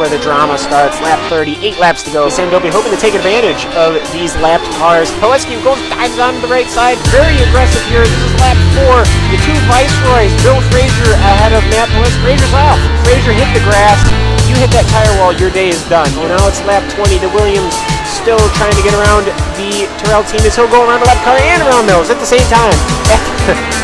where the drama starts. Lap 30, 8 laps to go. Sandobi hoping to take advantage of these lapped cars. Poleski dives on the right side, very aggressive here. This is lap 4. The two Viceroys, Bill Frazier ahead of Matt Poleski. Frazier's off. Frazier hit the grass. You hit that tire wall, your day is done. Well, now it's lap 20. The Williams still trying to get around the Terrell team as he'll go around the left car and around those at the same time.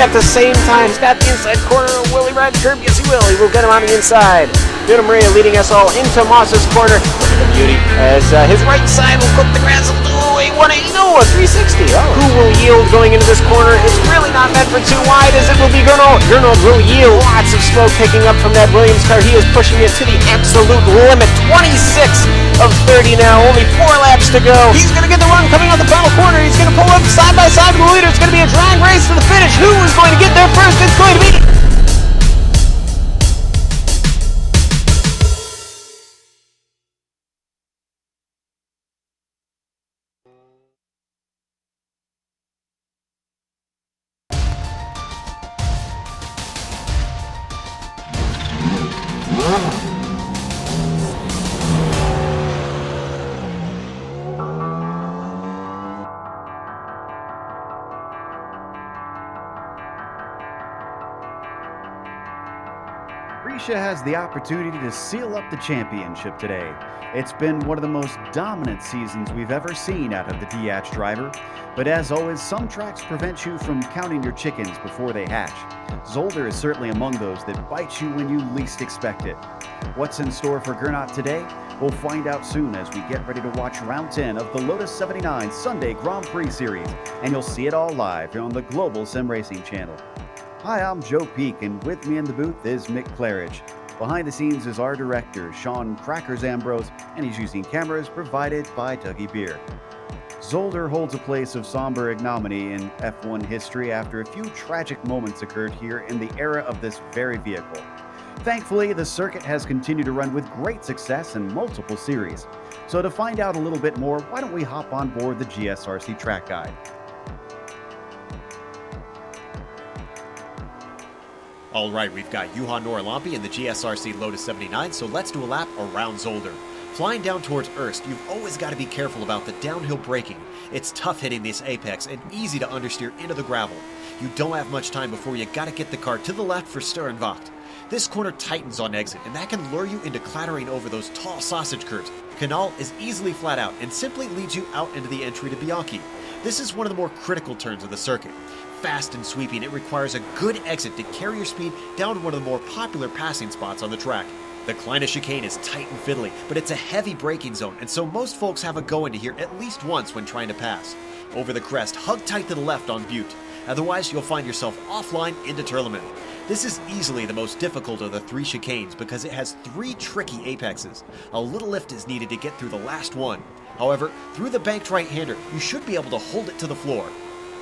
At the same time, he's got the inside corner. Will he ride the curb? Yes, he will. He will get him on the inside. Vito Maria leading us all into Moss's corner. Look at the beauty as his right side will clip the grass. Oh, a 180, no, a 360. Oh. Who will yield going into this corner? It's really not meant for too wide as it will be Gernald. Gernald will yield. Lots of smoke picking up from that Williams car. He is pushing it to the absolute limit. 26 of 30 now. Only 4 laps to go. He's going to get the run coming out the final corner. He's going to pull up side by side with the leader. It's going to be a drag race to the finish. Who is going to get there first? It's going to be... Prix has the opportunity to seal up the championship today. It's been one of the most dominant seasons we've ever seen out of the DH driver, but as always, some tracks prevent you from counting your chickens before they hatch. Zolder is certainly among those that bite you when you least expect it. What's in store for Gernot today? We'll find out soon as we get ready to watch round 10 of the Lotus 79 Sunday Grand Prix Series, and you'll see it all live here on the Global SimRacing Channel. Hi, I'm Joe Peak, and with me in the booth is Mick Claridge. Behind the scenes is our director, Sean Crackers Ambrose, and he's using cameras provided by Dougie Beer. Zolder holds a place of somber ignominy in F1 history after a few tragic moments occurred here in the era of this very vehicle. Thankfully, the circuit has continued to run with great success in multiple series. So to find out a little bit more, why don't we hop on board the GSRC track guide. All right, we've got Juha Norlampi in the GSRC Lotus 79, so let's do a lap around Zolder. Flying down towards Erst, you've always got to be careful about the downhill braking. It's tough hitting this apex and easy to understeer into the gravel. You don't have much time before you got to get the car to the left for Sturrenwacht. This corner tightens on exit, and that can lure you into clattering over those tall sausage curves. Canal is easily flat out and simply leads you out into the entry to Bianchi. This is one of the more critical turns of the circuit. Fast and sweeping, it requires a good exit to carry your speed down to one of the more popular passing spots on the track. The Kleine chicane is tight and fiddly, but it's a heavy braking zone, and so most folks have a go into here at least once when trying to pass. Over the crest, hug tight to the left on Butte. Otherwise, you'll find yourself offline into Turleman. This is easily the most difficult of the 3 chicanes because it has 3 tricky apexes. A little lift is needed to get through the last one. However, through the banked right-hander, you should be able to hold it to the floor.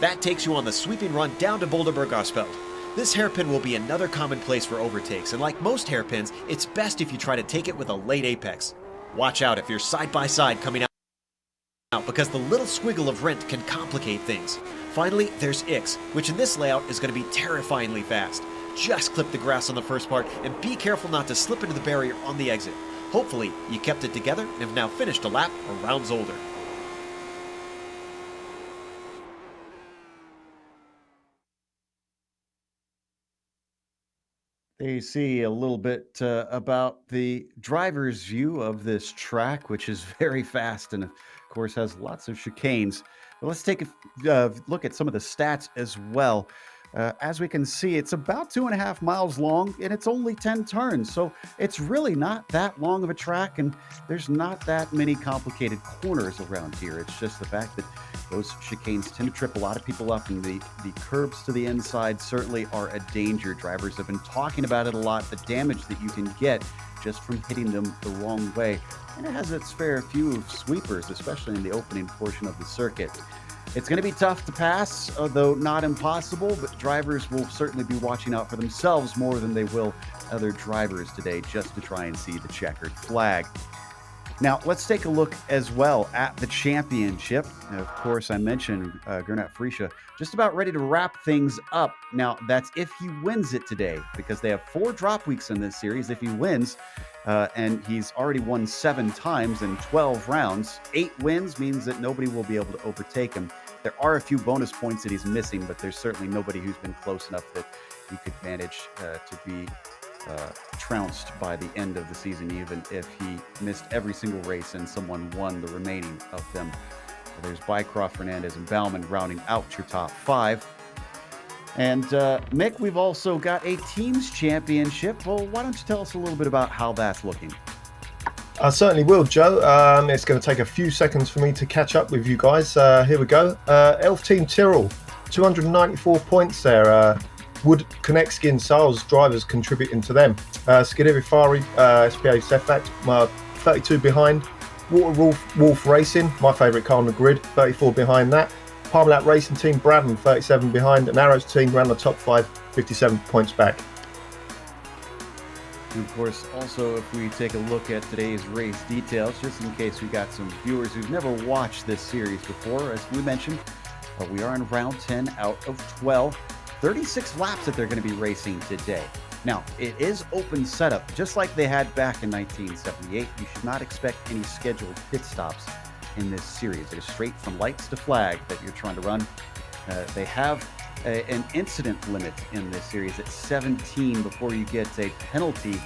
That takes you on the sweeping run down to Boulderberg Asphalt. This hairpin will be another common place for overtakes, and like most hairpins, it's best if you try to take it with a late apex. Watch out if you're side by side coming out because the little squiggle of rent can complicate things. Finally, there's Ix, which in this layout is going to be terrifyingly fast. Just clip the grass on the first part and be careful not to slip into the barrier on the exit. Hopefully, you kept it together and have now finished a lap around Zolder. They see a little bit about the driver's view of this track, which is very fast and, of course, has lots of chicanes. But let's take a look at some of the stats as well. As we can see, it's about 2.5 miles long, and it's only 10 turns. So it's really not that long of a track, and there's not that many complicated corners around here. It's just the fact that those chicanes tend to trip a lot of people up, and the curbs to the inside certainly are a danger. Drivers have been talking about it a lot, the damage that you can get just from hitting them the wrong way. And it has its fair few sweepers, especially in the opening portion of the circuit. It's going to be tough to pass, though not impossible, but drivers will certainly be watching out for themselves more than they will other drivers today just to try and see the checkered flag. Now, let's take a look as well at the championship. Of course, I mentioned Gernot Frische just about ready to wrap things up. Now, that's if he wins it today, because they have 4 drop weeks in this series. If he wins, and he's already won 7 times in 12 rounds, 8 wins means that nobody will be able to overtake him. There are a few bonus points that he's missing, but there's certainly nobody who's been close enough that he could manage to be trounced by the end of the season, even if he missed every single race and someone won the remaining of them. There's Bycroft, Fernandez, and Bauman rounding out your top 5. And Mick, we've also got a teams championship. Well, why don't you tell us a little bit about how that's looking? I certainly will, Joe. It's going to take a few seconds for me to catch up with you guys. Here we go. Elf Team Tyrrell, 294 points there. Wood, Konechsky, Sales drivers contributing to them. Scuderia Fari, SPA Cefac, 32 behind. Water Wolf Racing, my favourite car on the grid, 34 behind that. Parmalat Racing Team, Bradman, 37 behind. And Arrows Team ran the top 5, 57 points back. And of course, also, if we take a look at today's race details, just in case we got some viewers who've never watched this series before, as we mentioned, we are in round 10 out of 12. 36 laps that they're going to be racing today. Now, it is open setup, just like they had back in 1978. You should not expect any scheduled pit stops in this series. It is straight from lights to flag that you're trying to run. They have an incident limit in this series at 17 before you get a penalty,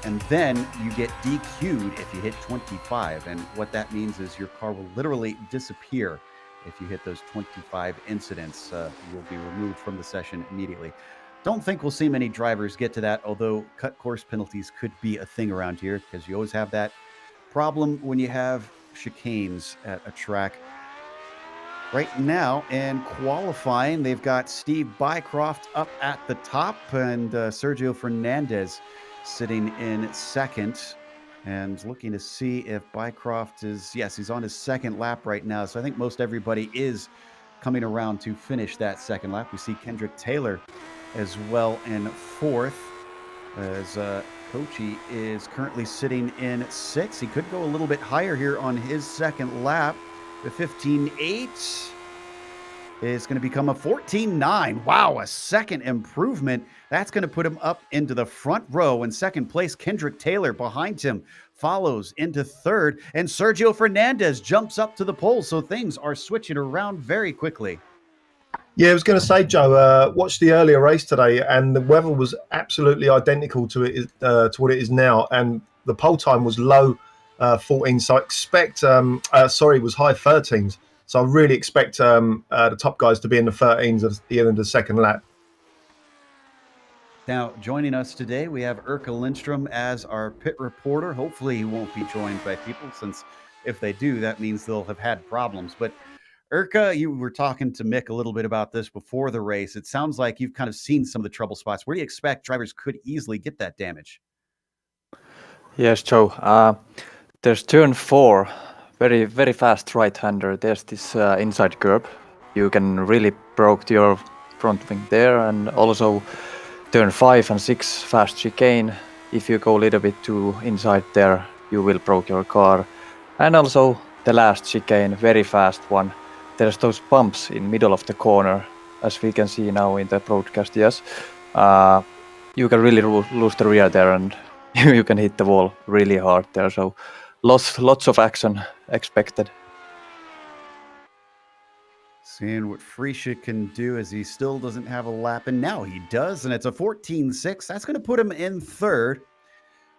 and then you get DQ'd if you hit 25. And what that means is your car will literally disappear. If you hit those 25 incidents, you will be removed from the session immediately. Don't think we'll see many drivers get to that, although cut course penalties could be a thing around here, because you always have that problem when you have chicanes at a track. Right now, in qualifying, they've got Steve Bycroft up at the top and Sergio Fernandez sitting in second. And looking to see if Bycroft is, yes, he's on his second lap right now. So I think most everybody is coming around to finish that second lap. We see Kendrick Taylor as well in fourth, as Kochi is currently sitting in 6th. He could go a little bit higher here on his second lap. The 15.8 is going to become a 14.9. Wow, a second improvement. That's going to put him up into the front row in second place. Kendrick Taylor behind him follows into third, and Sergio Fernandez jumps up to the pole. So things are switching around very quickly. Yeah, I was going to say, Joe, watched the earlier race today, and the weather was absolutely identical to what it is now, and the pole time was low 14. So I expect, it was high 13s. So I really expect the top guys to be in the 13s at the end of the second lap. Now, joining us today, we have Urka Lindstrom as our pit reporter. Hopefully he won't be joined by people, since if they do, that means they'll have had problems. But Urka, you were talking to Mick a little bit about this before the race. It sounds like you've kind of seen some of the trouble spots. Where do you expect drivers could easily get that damage? Yes, Joe. There's turn 4, very, very fast right-hander. There's this inside curb. You can really broke your front wing there, and also turn 5 and 6 fast chicane. If you go a little bit too inside there, you will broke your car. And also the last chicane, very fast one. There's those bumps in middle of the corner, as we can see now in the broadcast. Yes, you can really lose the rear there, and you can hit the wall really hard there. So lots of action expected. Seeing what Frische can do, as he still doesn't have a lap, and now he does, and it's a 14.6. That's going to put him in third.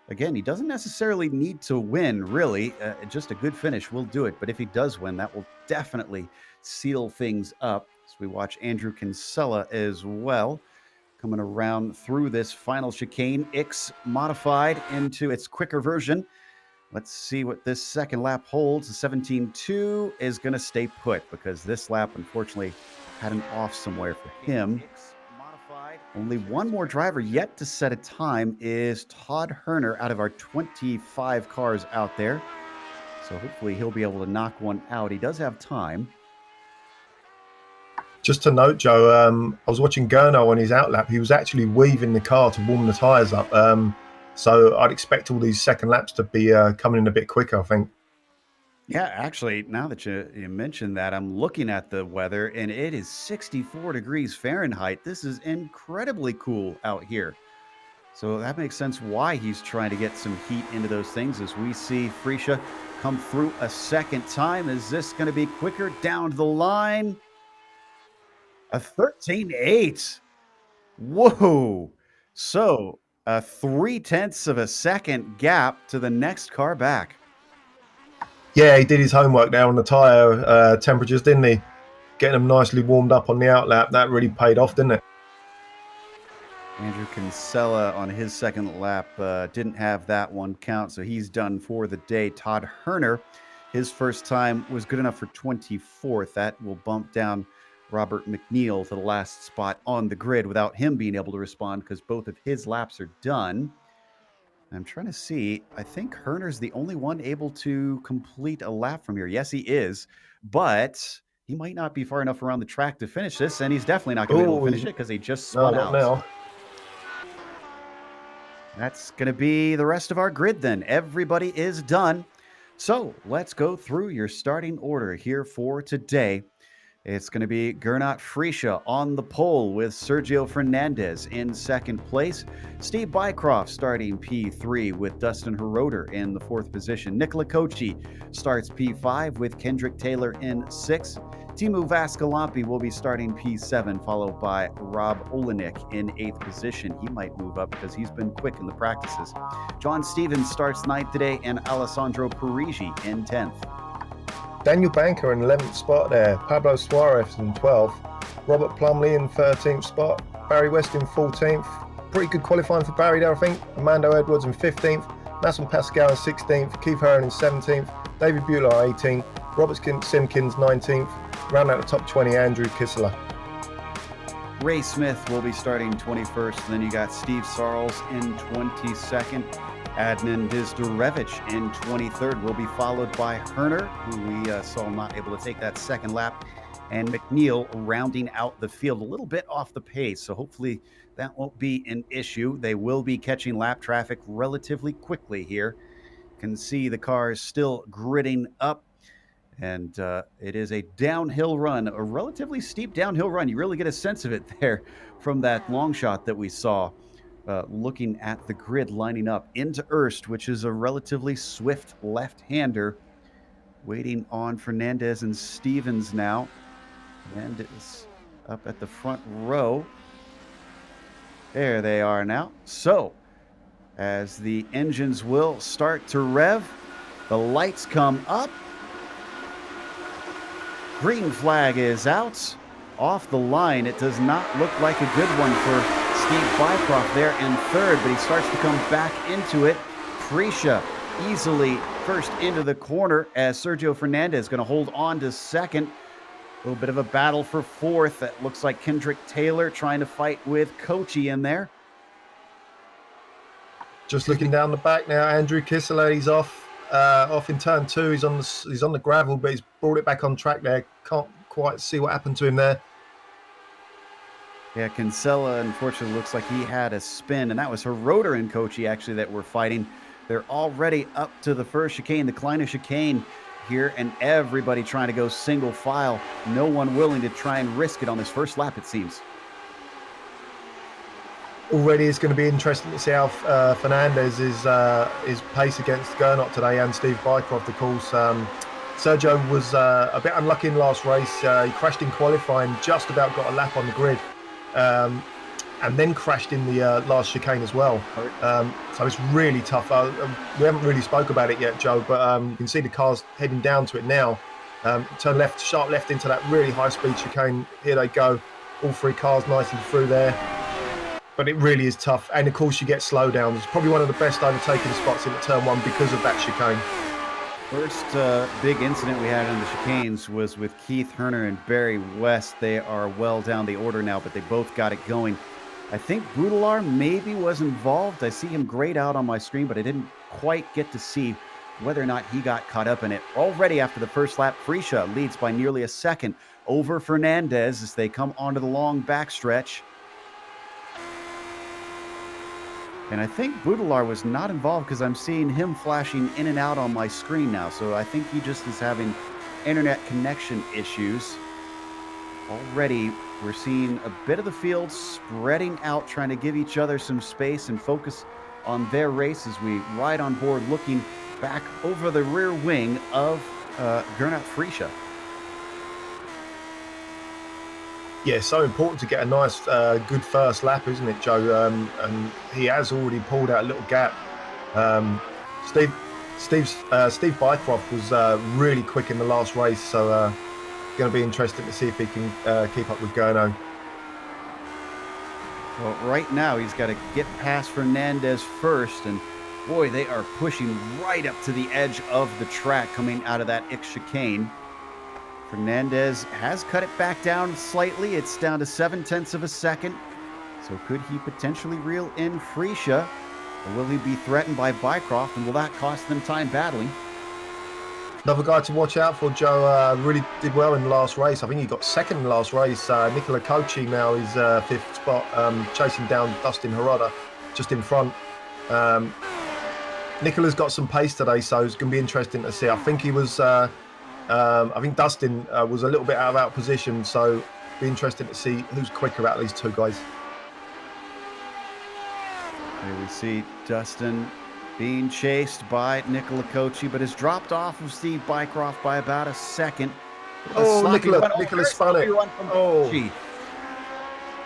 Again, he doesn't necessarily need to win, really. Just a good finish will do it. But if he does win, that will definitely seal things up. So we watch Andrew Kinsella as well, coming around through this final chicane. X modified into its quicker version. Let's see what this second lap holds. The 17.2 is going to stay put, because this lap, unfortunately, had an off somewhere for him. Only one more driver yet to set a time is Todd Herner out of our 25 cars out there. So hopefully he'll be able to knock one out. He does have time. Just to note, Joe, I was watching Gurno on his outlap. He was actually weaving the car to warm the tyres up. So I'd expect all these second laps to be coming in a bit quicker, I think. Yeah, actually, now that you mentioned that, I'm looking at the weather and it is 64 degrees Fahrenheit. This is incredibly cool out here. So that makes sense why he's trying to get some heat into those things as we see Freesia come through a second time. Is this going to be quicker down the line? A 13.8. Whoa. So a 0.3 of a second gap to the next car back. Yeah, he did his homework there on the tyre temperatures, didn't he? Getting them nicely warmed up on the outlap. That really paid off, didn't it? Andrew Kinsella on his second lap didn't have that one count, so he's done for the day. Todd Herner, his first time was good enough for 24th. That will bump down Robert McNeil to the last spot on the grid without him being able to respond because both of his laps are done. I'm trying to see. I think Herner's the only one able to complete a lap from here. Yes, he is, but he might not be far enough around the track to finish this, and he's definitely not going to be able to finish it because he just spun out. Now. That's going to be the rest of our grid then. Everybody is done. So let's go through your starting order here for today. It's going to be Gernot Freesia on the pole with Sergio Fernandez in second place. Steve Bycroft starting P3 with Dustin Herroder in the fourth position. Nicola Kochi starts P5 with Kendrick Taylor in 6th. Timu Vascalampi will be starting P7, followed by Rob Olenek in 8th position. He might move up because he's been quick in the practices. John Stevens starts 9th today, and Alessandro Parigi in 10th. Daniel Banker in 11th spot there. Pablo Suarez in 12th. Robert Plumley in 13th spot. Barry West in 14th. Pretty good qualifying for Barry there, I think. Armando Edwards in 15th. Nassim Pascal in 16th. Keith Hearn in 17th. David Buehler 18th. Robert Simpkins 19th. Round out the top 20, Andrew Kissler. Ray Smith will be starting 21st. Then you got Steve Sarles in 22nd. Adnan Dizdarevich in 23rd will be followed by Herner, who we saw not able to take that second lap, and McNeil rounding out the field a little bit off the pace. So hopefully that won't be an issue. They will be catching lap traffic relatively quickly here. Can see the cars still gridding up, and it is a downhill run, a relatively steep downhill run. You really get a sense of it there from that long shot that we saw. Looking at the grid lining up into Erst, which is a relatively swift left-hander, waiting on Fernandez and Stevens now. And it's up at the front row. There they are now. So, as the engines will start to rev, the lights come up. Green flag is out. Off the line, it does not look like a good one for Steve Bycroft there in third, but he starts to come back into it. Freesia easily first into the corner as Sergio Fernandez is going to hold on to second. A little bit of a battle for fourth. That looks like Kendrick Taylor trying to fight with Kochi in there. Just looking down the back now, Andrew Kissler, he's off in turn 2. He's on the gravel, but he's brought it back on track there. Can't quite see what happened to him there. Yeah, Kinsella, unfortunately, looks like he had a spin, and that was Herroder and Kochi, actually, that were fighting. They're already up to the first chicane, the Kleiner chicane here, and everybody trying to go single file. No one willing to try and risk it on this first lap, it seems. Already it's going to be interesting to see how Fernandez is pace against Gernot today, and Steve Bycroft, of course. Sergio was a bit unlucky in the last race. He crashed in qualifying, just about got a lap on the grid. And then crashed in the last chicane as well. So it's really tough. We haven't really spoke about it yet, Joe, but you can see the cars heading down to it now. Turn left, sharp left into that really high-speed chicane. Here they go. All three cars nicely through there. But it really is tough. And, of course, you get slowdowns. It's probably one of the best overtaking spots in the turn 1 because of that chicane. First big incident we had in the chicanes was with Keith Herner and Barry West. They are well down the order now, but they both got it going. I think Boudelaar maybe was involved. I see him grayed out on my screen, but I didn't quite get to see whether or not he got caught up in it. Already after the first lap, Freesia leads by nearly a second over Fernandez as they come onto the long backstretch. And I think Budelar was not involved because I'm seeing him flashing in and out on my screen now. So I think he just is having internet connection issues. Already, we're seeing a bit of the field spreading out, trying to give each other some space and focus on their race as we ride on board, looking back over the rear wing of Gernot Friesche. Yeah, so important to get a nice, good first lap, isn't it, Joe? And he has already pulled out a little gap. Steve Bycroft was really quick in the last race, so going to be interesting to see if he can keep up with Gernot. Well, right now he's got to get past Fernandez first, and boy, they are pushing right up to the edge of the track coming out of that X chicane. Fernandez has cut it back down slightly. It's down to 0.7 of a second. So could he potentially reel in Friesche? Or will he be threatened by Bycroft, and will that cost them time battling? Another guy to watch out for, Joe, really did well in the last race. I think he got second in the last race. Nicola Kochi now is fifth spot, chasing down Dustin Hirota just in front. Nicola's got some pace today, so it's going to be interesting to see. I think he was, I think Dustin was a little bit out of position, so be interesting to see who's quicker out of these two guys. Here we see Dustin being chased by Nicola Kochi, but has dropped off of Steve Bycroft by about a second. Oh, Nicola spun it. Oh.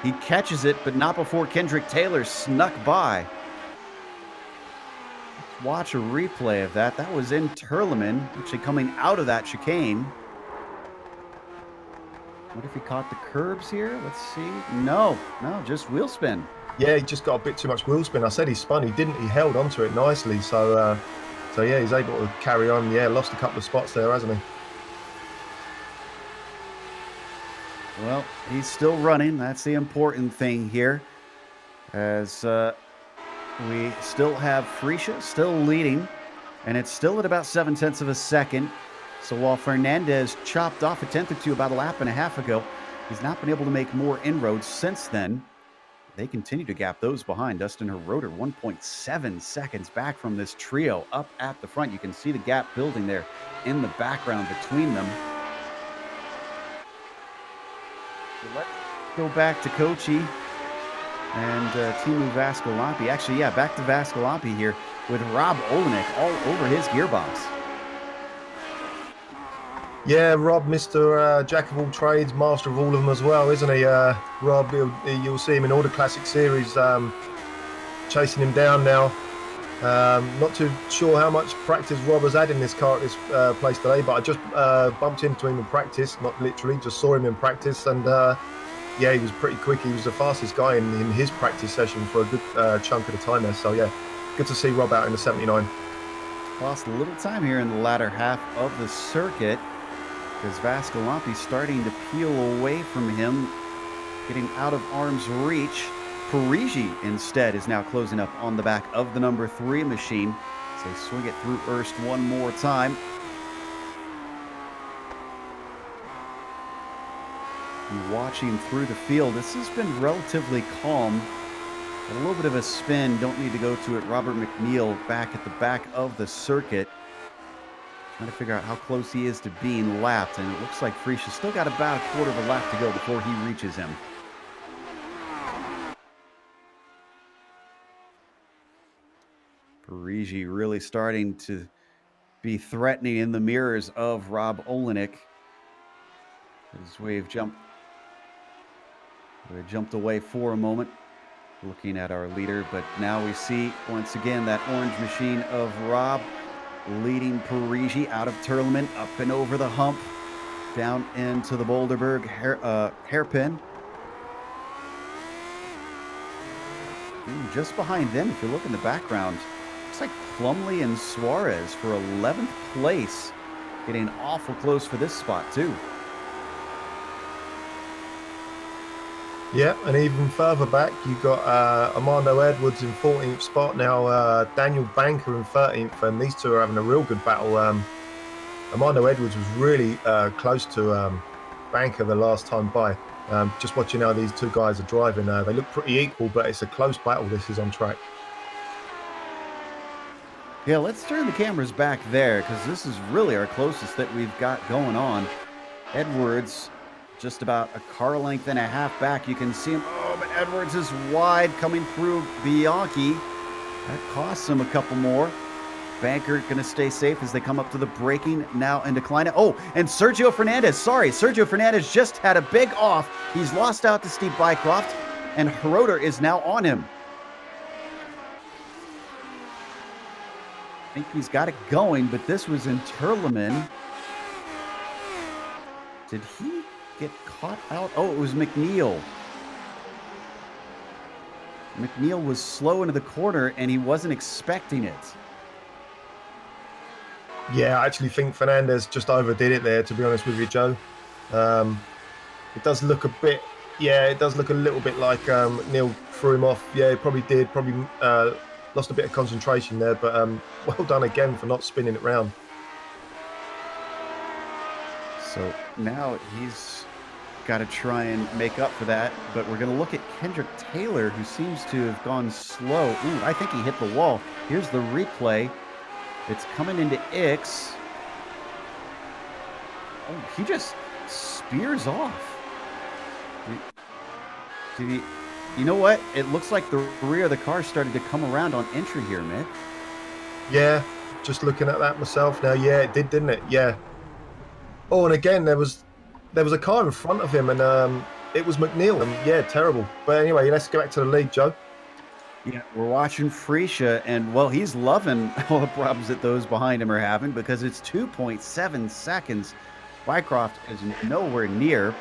He catches it, but not before Kendrick Taylor snuck by. Let's watch a replay of that. That was in Turleman, actually coming out of that chicane. What if he caught the curbs here? Let's see. No, just wheel spin. Yeah, he just got a bit too much wheel spin. I said he spun. He didn't. He held onto it nicely. So yeah, he's able to carry on. Yeah, lost a couple of spots there, hasn't he? Well, he's still running. That's the important thing here. As we still have Friesche still leading, and it's still at about 0.7 of a second. So while Fernandez chopped off a tenth or two about a lap and a half ago, he's not been able to make more inroads since then. They continue to gap those behind. Dustin Hirota 1.7 seconds back from this trio up at the front. You can see the gap building there in the background between them. So let's go back to Kochi and Teemu Vaskilampi. Actually, yeah, back to Vaskilampi here with Rob Olenek all over his gearbox. Yeah, Rob, Mr. Jack of all trades, master of all of them as well, isn't he? Rob, you'll see him in all the Classic Series, chasing him down now. Not too sure how much practice Rob has had in this car at this place today, but I just bumped into him in practice, not literally, just saw him in practice, and yeah, he was pretty quick. He was the fastest guy in his practice session for a good chunk of the time there. So yeah, good to see Rob out in the 79. Lost a little time here in the latter half of the circuit, because Vaskilampi starting to peel away from him, getting out of arm's reach. Parigi instead is now closing up on the back of the number 3 machine. So they swing it through Erst one more time. And watching through the field, this has been relatively calm. A little bit of a spin, don't need to go to it. Robert McNeil back at the back of the circuit, trying to figure out how close he is to being lapped, and it looks like Friesche still got about a quarter of a lap to go before he reaches him. Parigi really starting to be threatening in the mirrors of Rob Olenek. As we've jumped away for a moment, looking at our leader, but now we see once again that orange machine of Rob leading Parigi out of Turleman, up and over the hump, down into the Boulderberg hairpin. Ooh, just behind them, if you look in the background, looks like Plumley and Suarez for 11th place, getting awful close for this spot too. Yeah, and even further back, you've got Armando Edwards in 14th spot now, Daniel Banker in 13th, and these two are having a real good battle. Armando Edwards was really close to Banker the last time by. Just watching how these two guys are driving, they look pretty equal, but it's a close battle. This is on track. Yeah, let's turn the cameras back there because this is really our closest that we've got going on. Edwards, just about a car length and a half back. You can see him. Oh, but Edwards is wide coming through Bianchi. That costs him a couple more. Banker going to stay safe as they come up to the braking now and decline. Oh, and Sergio Fernandez just had a big off. He's lost out to Steve Bycroft, and Herroder is now on him. I think he's got it going, but this was in Turleman. Did he get caught out? Oh, it was McNeil. McNeil was slow into the corner, and he wasn't expecting it. Yeah, I actually think Fernandez just overdid it there, to be honest with you, Joe. It does look a bit, it does look a little bit like Neil threw him off. Yeah, he probably did, lost a bit of concentration there, but well done again for not spinning it round. So now he's got to try and make up for that, but we're going to look at Kendrick Taylor, who seems to have gone slow. Ooh, I think he hit the wall. Here's the replay. It's coming into Ix. Oh, he just spears off. Did he? You know what? It looks like the rear of the car started to come around on entry here, Mick. Yeah, just looking at that myself now. Yeah, it did, didn't it? Yeah. Oh, and again, there was a car in front of him, and it was McNeil. Yeah, terrible. But anyway, let's go back to the lead, Joe. Yeah, we're watching Freesia, and, well, he's loving all the problems that those behind him are having because it's 2.7 seconds. Bycroft is nowhere near.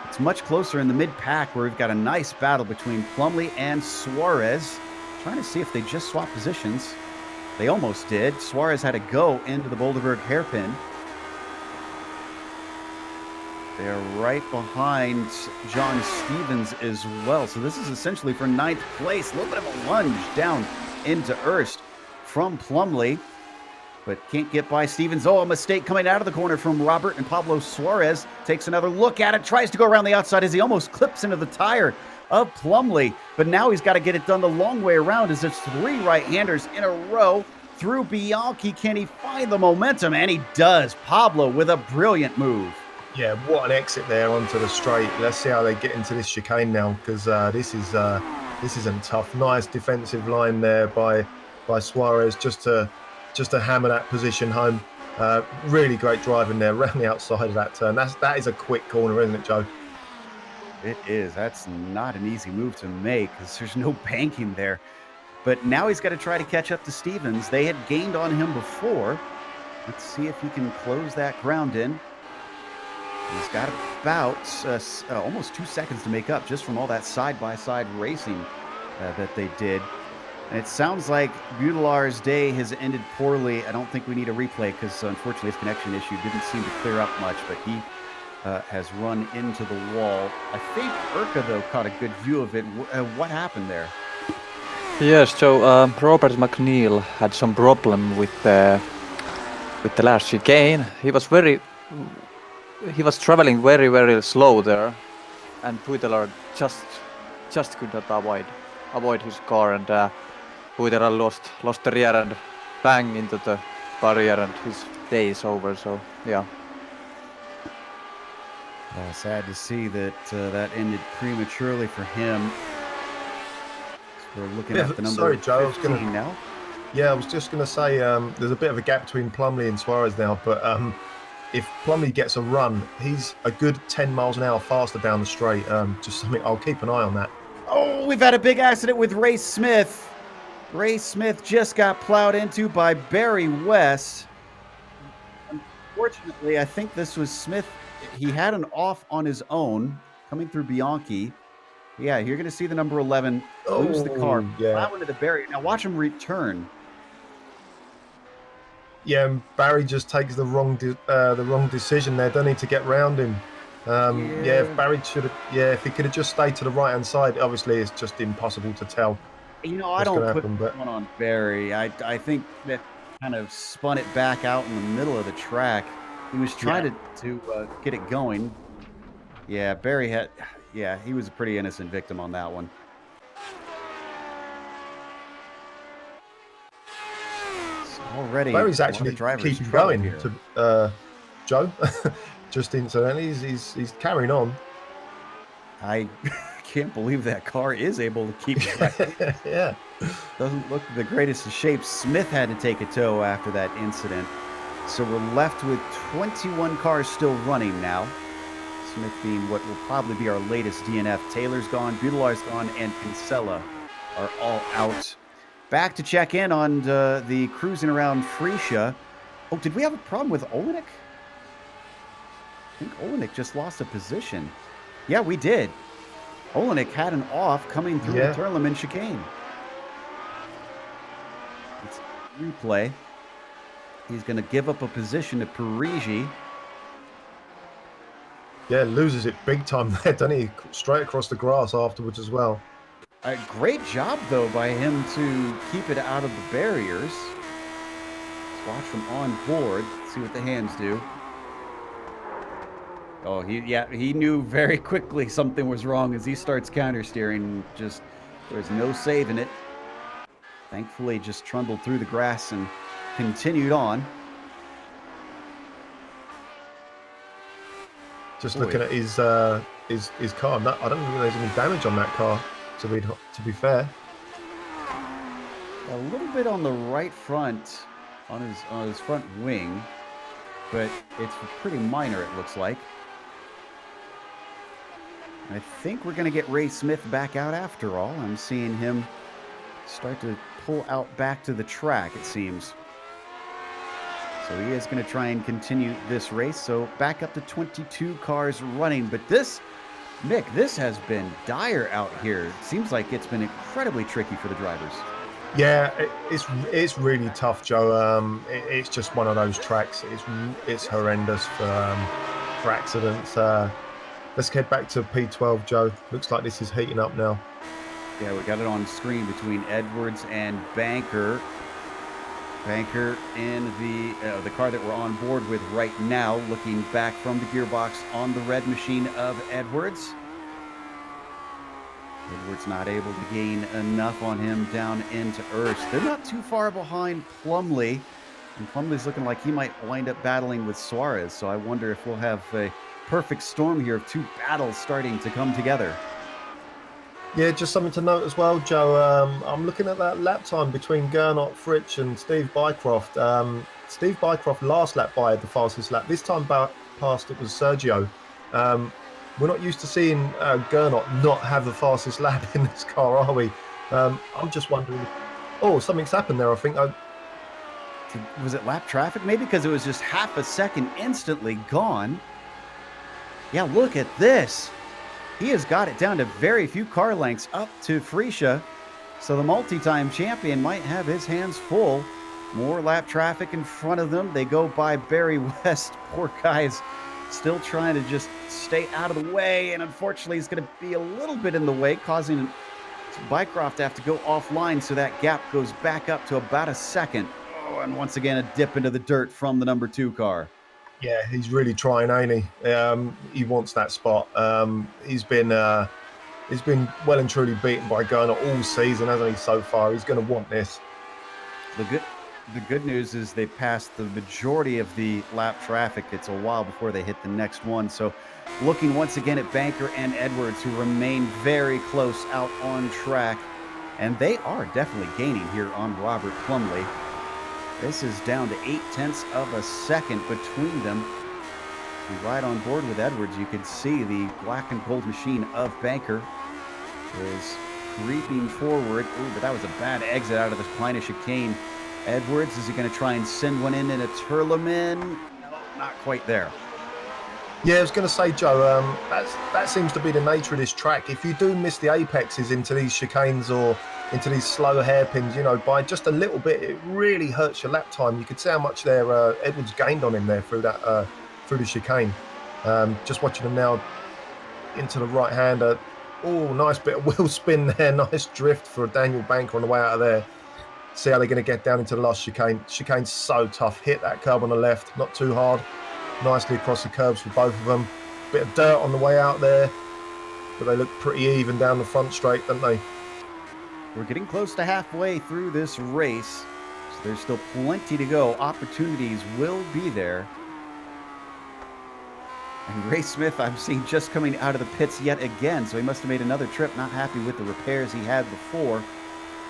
It's much closer in the mid-pack where we've got a nice battle between Plumley and Suarez. Trying to see if they just swap positions. They almost did. Suarez had to go into the Boulderberg hairpin. They're right behind John Stevens as well. So this is essentially for 9th place. A little bit of a lunge down into Erst from Plumley, but can't get by Stevens. Oh, a mistake coming out of the corner from Robert, and Pablo Suarez takes another look at it, tries to go around the outside as he almost clips into the tire of Plumley. But now he's got to get it done the long way around as it's 3 right-handers in a row through Bianchi. Can he find the momentum? And he does. Pablo with a brilliant move. Yeah, what an exit there onto the straight. Let's see how they get into this chicane now, because this isn't tough. Nice defensive line there by Suarez just to hammer that position home. Really great driving there around the outside of that turn. That is a quick corner, isn't it, Joe? It is. That's not an easy move to make because there's no banking there. But now he's got to try to catch up to Stevens. They had gained on him before. Let's see if he can close that ground in. He's got about almost 2 seconds to make up just from all that side-by-side racing that they did. And it sounds like Butelar's day has ended poorly. I don't think we need a replay because, unfortunately, his connection issue didn't seem to clear up much, but he has run into the wall. I think Urca, though, caught a good view of it. What happened there? Yes, so Robert McNeil had some problem with the last chicane. He was traveling very, very slow there, and Butelar just could not avoid his car, and Butelar lost the rear and bang into the barrier, and his day is over. So yeah. Sad to see that that ended prematurely for him. So we're looking at the number. Sorry, Joe. 15 now. Yeah, I was just going to say there's a bit of a gap between Plumley and Suarez now, but if Plumley gets a run, he's a good 10 miles an hour faster down the straight. Just something I'll keep an eye on that. Oh, we've had a big accident with Ray Smith. Ray Smith just got plowed into by Barry West. Unfortunately, I think this was Smith. He had an off on his own coming through Bianchi. Yeah, you're going to see the number 11 lose the car, plow into the barrier. Now watch him return. Yeah, and Barry just takes the wrong decision there. Don't need to get round him. If Barry if he could have just stayed to the right hand side. Obviously, it's just impossible to tell. I don't put one on Barry. I think that kind of spun it back out in the middle of the track. He was trying to get it going. Yeah, Barry had. Yeah, he was a pretty innocent victim on that one. Already, Barry's a lot of actually drivers keeping trouble going here. to Joe. Just incidentally, he's carrying on. I can't believe that car is able to keep driving. Yeah. Doesn't look the greatest of shape. Smith had to take a tow after that incident. So we're left with 21 cars still running now. Smith being what will probably be our latest DNF. Taylor's gone, Butelar's gone, and Kinsella are all out. Back to check in on the cruising around Freesia. Oh, did we have a problem with Olenek? I think Olenek just lost a position. Yeah, we did. Olenek had an off coming through the Turleman chicane. It's replay. He's going to give up a position to Parigi. Yeah, loses it big time there, doesn't he? Straight across the grass afterwards as well. A great job, though, by him to keep it out of the barriers. Let's watch from on board, see what the hands do. Oh, he knew very quickly something was wrong as he starts counter steering. Just, there's no saving it. Thankfully, just trundled through the grass and continued on. Just looking at his car. I don't think there's any damage on that car. To be fair, A little bit on the right front, on his front wing, but it's pretty minor. It looks like. I think we're going to get Ray Smith back out after all. I'm seeing him start to pull out back to the track, it seems. So he is going to try and continue this race. So back up to 22 cars running. But this, Mick, this has been dire out here. It seems like it's been incredibly tricky for the drivers. yeah, it's really tough, Joe. It's just one of those tracks. It's horrendous for accidents. Let's head back to P12, Joe. Looks like this is heating up now. Yeah, we got it on screen between Edwards and Banker. Banker in the car that we're on board with right now, looking back from the gearbox on the red machine of Edwards. Edwards not able to gain enough on him down into Erst. They're not too far behind Plumley, and Plumley's looking like he might wind up battling with Suarez, so I wonder if we'll have a perfect storm here of two battles starting to come together. Yeah, just something to note as well, Joe. I'm looking at that lap time between Gernot Fritsch and Steve Bycroft. Steve Bycroft last lap by the fastest lap. This time past it was Sergio. We're not used to seeing Gernot not have the fastest lap in this car, are we? I'm just wondering. Oh, something's happened there, I think. Was it lap traffic? Maybe because it was just half a second instantly gone. Yeah, look at this. He has got it down to very few car lengths up to Freesia. So the multi-time champion might have his hands full. More lap traffic in front of them. They go by Barry West. Poor guy's still trying to just stay out of the way. And unfortunately, he's going to be a little bit in the way, causing Bycroft to have to go offline. So that gap goes back up to about a second. Oh, and once again, a dip into the dirt from the number 2 car. Yeah, he's really trying, ain't he? He wants that spot. He's been well and truly beaten by Gernot all season, hasn't he, so far? He's going to want this. The good news is they passed the majority of the lap traffic. It's a while before they hit the next one. So looking once again at Banker and Edwards, who remain very close out on track. And they are definitely gaining here on Robert Plumley. This is down to 0.8 of a second between them. And right on board with Edwards, you can see the black and gold machine of Banker is creeping forward. Ooh, but that was a bad exit out of the Kleine chicane. Edwards, is he going to try and send one in a Turleman? No, not quite there. Yeah, I was going to say, Joe, that seems to be the nature of this track. If you do miss the apexes into these chicanes or into these slow hairpins, by just a little bit, it really hurts your lap time. You could see how much there Edwards gained on him there through the chicane. Just watching him now into the right hander. Oh, nice bit of wheel spin there. Nice drift for Daniel Banker on the way out of there. See how they're going to get down into the last chicane. Chicane's so tough. Hit that curb on the left, not too hard. Nicely across the curbs for both of them. Bit of dirt on the way out there, but they look pretty even down the front straight, don't they? We're getting close to halfway through this race. So there's still plenty to go. Opportunities will be there. And Ray Smith, I'm seeing just coming out of the pits yet again, so he must have made another trip, not happy with the repairs he had before,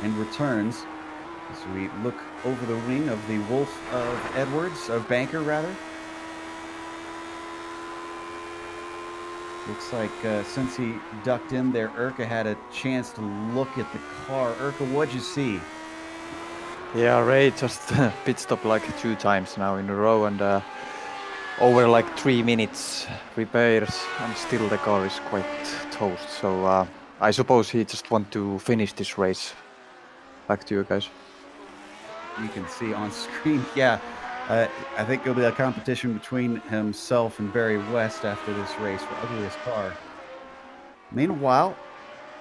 and returns. As we look over the wing of the Wolf of Edwards, of Banker rather. Looks like since he ducked in there, Urka had a chance to look at the car. Urka, what'd you see? Yeah, Ray just pit stopped like 2 times now in a row, and over like 3 minutes repairs, and still the car is quite toast. So I suppose he just want to finish this race. Back to you guys. You can see on screen, yeah. I think it'll be a competition between himself and Barry West after this race for ugliest car. Meanwhile,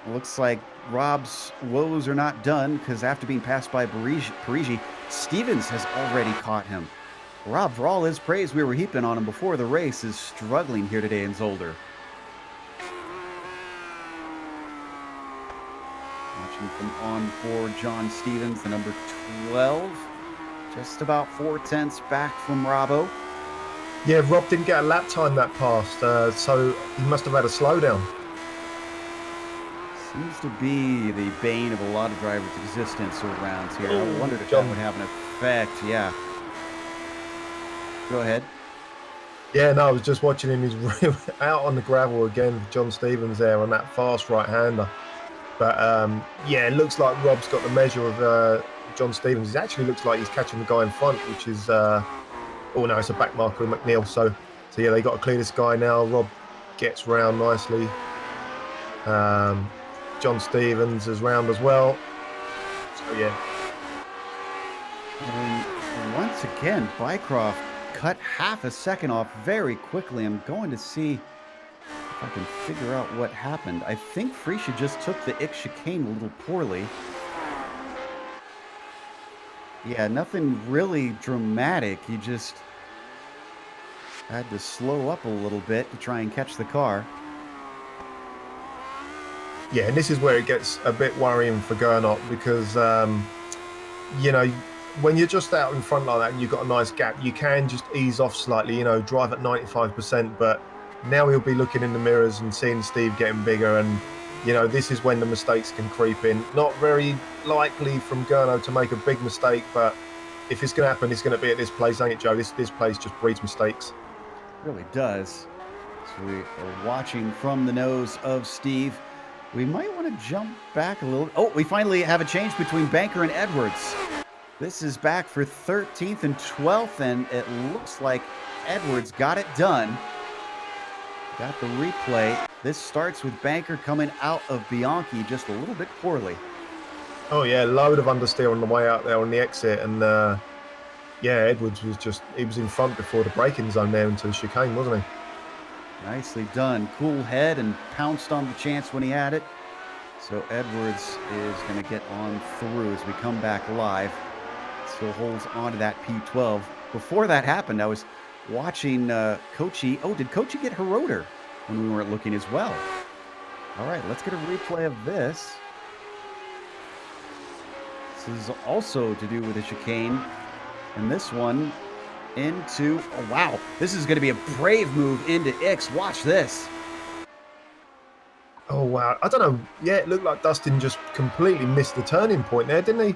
it looks like Rob's woes are not done, because after being passed by Parigi, Stevens has already caught him. Rob, for all his praise we were heaping on him before the race, is struggling here today in Zolder. Watching from on board, John Stevens, the number 12. Just about 4/10 back from Robbo. Yeah, Rob didn't get a lap time that passed, so he must have had a slowdown. Seems to be the bane of a lot of drivers' existence around here. I wondered if that would have an effect. Yeah. Go ahead. Yeah, no, I was just watching him. He's out on the gravel again, John Stevens there on that fast right-hander. But yeah, it looks like Rob's got the measure of John Stevens. It actually looks like he's catching the guy in front, which is oh no, it's a back marker of McNeil. So yeah, they got to clear this guy now. Rob gets round nicely. John Stevens is round as well. So yeah. And once again, Bycroft cut half a second off very quickly. I'm going to see if I can figure out what happened. I think Freesia just took the Ick chicane a little poorly. Yeah, nothing really dramatic. He just had to slow up a little bit to try and catch the car. Yeah, and this is where it gets a bit worrying for Gernot, because, you know, when you're just out in front like that and you've got a nice gap, you can just ease off slightly, you know, drive at 95%. But now he'll be looking in the mirrors and seeing Steve getting bigger, and, you know, this is when the mistakes can creep in. Not very likely from Gernot to make a big mistake, but if it's going to happen, it's going to be at this place, ain't it, Joe? This place just breeds mistakes. It really does. So we are watching from the nose of Steve. We might want to jump back a little. Oh, we finally have a change between Banker and Edwards. This is back for 13th and 12th, and it looks like Edwards got it done. Got the replay. This starts with Banker coming out of Bianchi just a little bit poorly. Oh, yeah, load of understeer on the way out there on the exit, and yeah, Edwards was just, he was in front before the braking zone there into the chicane, wasn't he? Nicely done. Cool head and pounced on the chance when he had it. So Edwards is going to get on through as we come back live. Still holds on to that P12. Before that happened, I was watching Kochi. Oh, did Kochi get her rotor when we weren't looking as well? All right, let's get a replay of this. This is also to do with the chicane. And this one into, oh wow, this is going to be a brave move into Ix. Watch this. Oh, wow. I don't know. Yeah, it looked like Dustin just completely missed the turning point there, didn't he?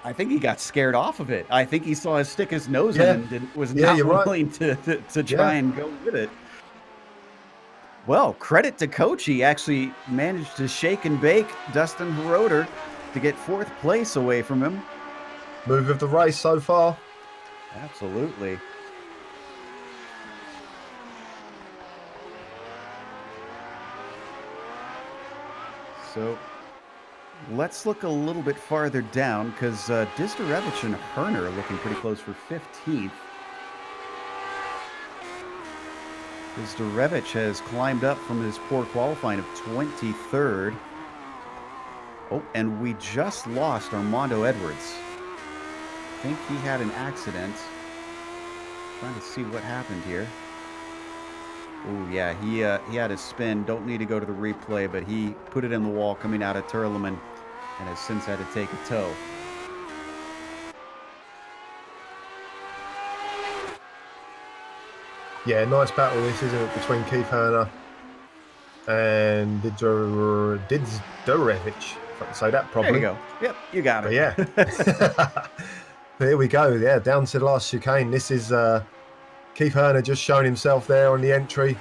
I think he got scared off of it. I think he saw his stick his nose in and was not willing to try and go with it. Well, credit to Coach. He actually managed to shake and bake Dustin Heroder to get 4th place away from him. Move of the race so far. Absolutely. So let's look a little bit farther down, because Disdarevich and Herner are looking pretty close for 15th. Disdarevich has climbed up from his poor qualifying of 23rd. Oh, and we just lost Armando Edwards. I think he had an accident. Trying to see what happened here. Oh yeah, he had a spin. Don't need to go to the replay, but he put it in the wall coming out of Turleman and has since had to take a tow. Yeah, nice battle this, isn't it, between Keith Herner and Didzarevich, if I can say that properly. There you go. Yep, you got But it. yeah, here we go. Yeah, down to the last chicane. This is Keith Herner just showing himself there on the entry.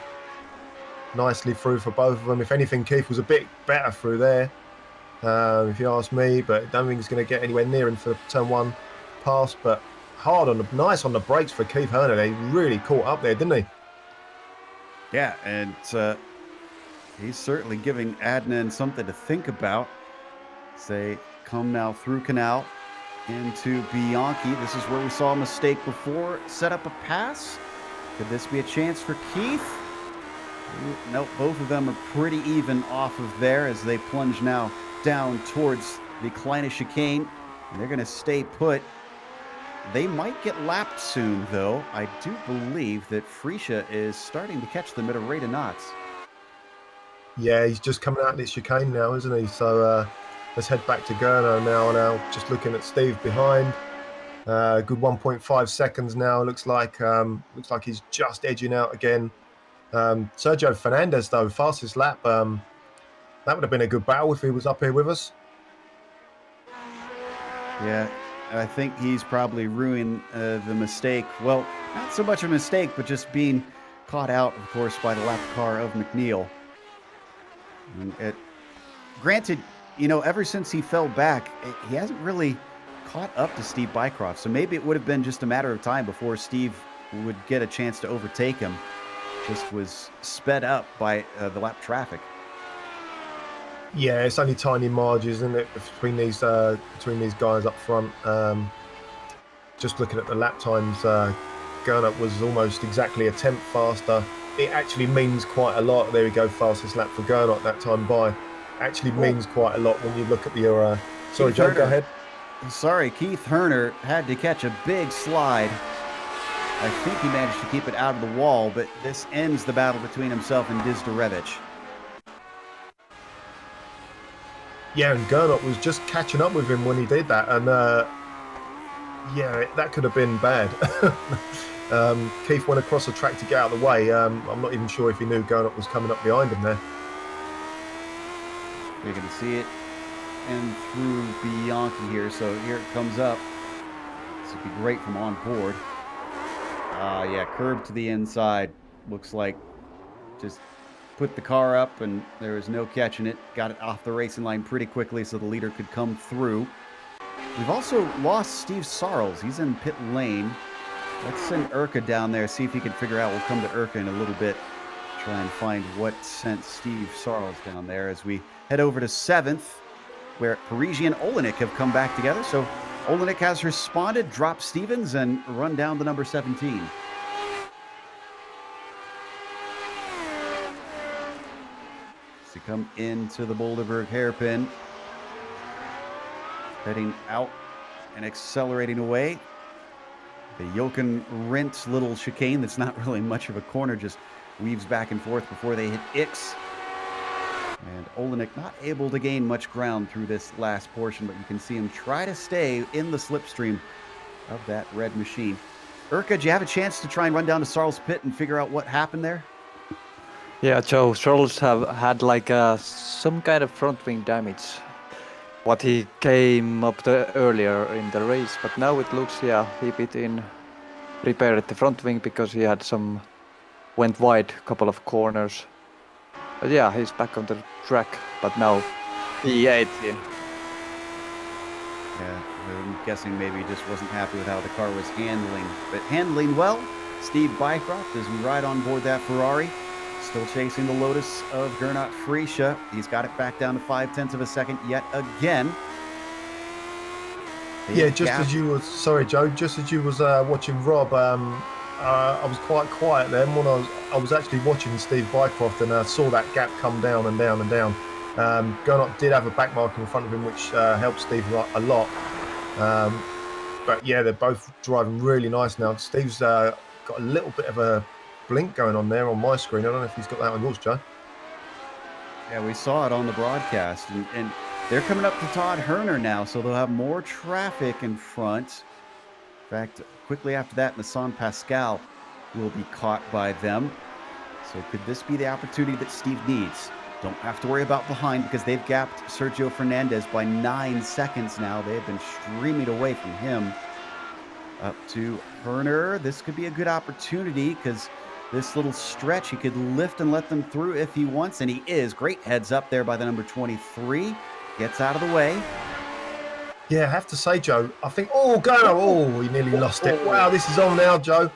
Nicely through for both of them. If anything, Keith was a bit better through there, if you ask me. But I don't think he's going to get anywhere near him for turn one pass. But nice on the brakes for Keith Herner. They really caught up there, didn't he? Yeah, and he's certainly giving Adnan something to think about. They come now through Canal into Bianchi. This is where we saw a mistake before. Set up a pass. Could this be a chance for Keith? Nope, both of them are pretty even off of there as they plunge now down towards the Kleine chicane. And they're going to stay put. They might get lapped soon, though. I do believe that Frisha is starting to catch them at a rate of knots. Yeah, he's just coming out of this chicane now, isn't he? So let's head back to Gurno now. Just looking at Steve behind. Good 1.5 seconds now. Looks like he's just edging out again. Sergio Fernandez, though, fastest lap. That would have been a good battle if he was up here with us. Yeah, I think he's probably ruined the mistake. Well, not so much a mistake, but just being caught out, of course, by the lap car of McNeil. Granted, you know, ever since he fell back, he hasn't really caught up to Steve Bycroft. So maybe it would have been just a matter of time before Steve would get a chance to overtake him. Just was sped up by the lap traffic. Yeah, it's only tiny margins, isn't it, between these guys up front. Just looking at the lap times, Gernot was almost exactly a tenth faster. It actually means quite a lot. There we go, fastest lap for Gernot that time by. Actually means quite a lot when you look at your... Sorry, Joe, go ahead. Sorry, Keith Herner had to catch a big slide. I think he managed to keep it out of the wall, but this ends the battle between himself and Dizdarevich. Yeah, and Gernot was just catching up with him when he did that, and yeah, that could have been bad. Keith went across the track to get out of the way. I'm not even sure if he knew Gernot was coming up behind him there. You're going to see it and through Bianchi here, so here it comes up. This would be great from on board. Yeah, curb to the inside. Looks like just put the car up and there was no catching it. Got it off the racing line pretty quickly so the leader could come through. We've also lost Steve Sarles. He's in pit lane. Let's send Urka down there, see if he can figure out. We'll come to Urka in a little bit. Try and find what sent Steve Sarles down there as we head over to 7th, where Parisi and Olenek have come back together. So Olenek has responded, dropped Stevens, and run down the number 17. To come into the Boulderberg hairpin, heading out and accelerating away. The Jochen Rindt little chicane that's not really much of a corner, just weaves back and forth before they hit Ix. And Olenek not able to gain much ground through this last portion, but you can see him try to stay in the slipstream of that red machine. Urka, do you have a chance to try and run down to Sarles' pit and figure out what happened there? Yeah, Joe, Sarles have had like some kind of front wing damage. What he came up earlier in the race, but now it looks, yeah, he repaired the front wing because he had went wide a couple of corners. But yeah, he's back on the track, but now P18. Yeah, I'm guessing maybe he just wasn't happy with how the car was handling. But handling well, Steve Bycroft as we ride on board that Ferrari. Still chasing the Lotus of Gernot Frisha. He's got it back down to 0.5 of a second yet again. Yeah, just as you was, sorry Joe, just as you was watching Rob, I was quite quiet then when I was actually watching Steve Bycroft, and I saw that gap come down and down and down. Gernot did have a back mark in front of him, which helped Steve a lot. But yeah, they're both driving really nice now. Steve's got a little bit of a blink going on there on my screen. I don't know if he's got that on yours, Joe. Yeah, we saw it on the broadcast, and they're coming up to Todd Herner now, so they'll have more traffic in front. In fact, quickly after that, Nissan Pascal will be caught by them. So could this be the opportunity that Steve needs? Don't have to worry about behind because they've gapped Sergio Fernandez by 9 seconds now. They have been streaming away from him. Up to Herner. This could be a good opportunity because this little stretch, he could lift and let them through if he wants, and he is. Great heads up there by the number 23. Gets out of the way. Yeah, I have to say, Joe, I think, he nearly lost it. Wow, this is on now, Joe.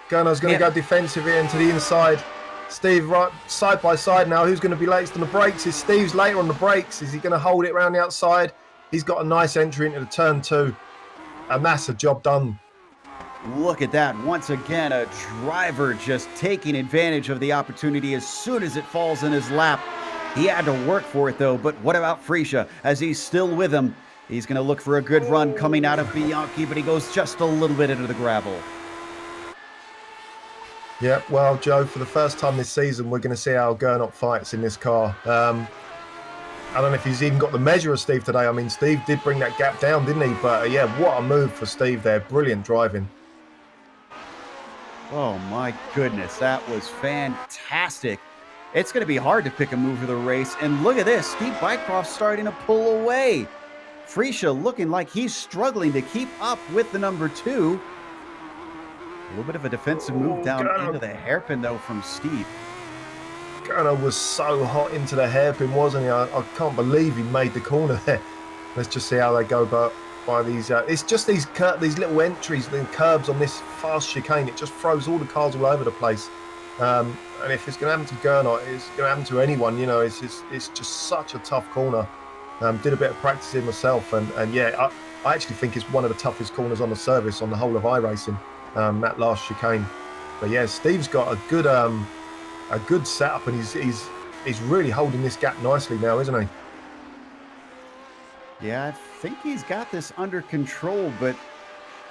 Gernot's going to go defensive here into the inside. Steve right side by side now. Who's going to be latest on the brakes? Is Steve's later on the brakes? Is he going to hold it around the outside? He's got a nice entry into the turn 2. And that's a job done. Look at that. Once again, a driver just taking advantage of the opportunity as soon as it falls in his lap. He had to work for it, though. But what about Freesia? As he's still with him, he's going to look for a good run coming out of Bianchi, but he goes just a little bit into the gravel. Yeah, well, Joe, for the first time this season, we're going to see how Gernot fights in this car. I don't know if he's even got the measure of Steve today. I mean, Steve did bring that gap down, didn't he? But yeah, what a move for Steve there. Brilliant driving. Oh my goodness, that was fantastic. It's going to be hard to pick a move of the race. And look at this, Steve Bycroft starting to pull away. Freesia looking like he's struggling to keep up with the number 2. A little bit of a defensive move down into the hairpin, though, from Steve. Gernot was so hot into the hairpin, wasn't he? I can't believe he made the corner there. Let's just see how they go by these. It's just these little entries, the curbs on this fast chicane. It just throws all the cars all over the place. And if it's going to happen to Gernot, it's going to happen to anyone. You know, it's just such a tough corner. Did a bit of practicing myself, and yeah, I actually think it's one of the toughest corners on the service on the whole of iRacing. That last chicane. But yeah, Steve's got a good setup, and he's really holding this gap nicely now, isn't he? Yeah, I think he's got this under control, but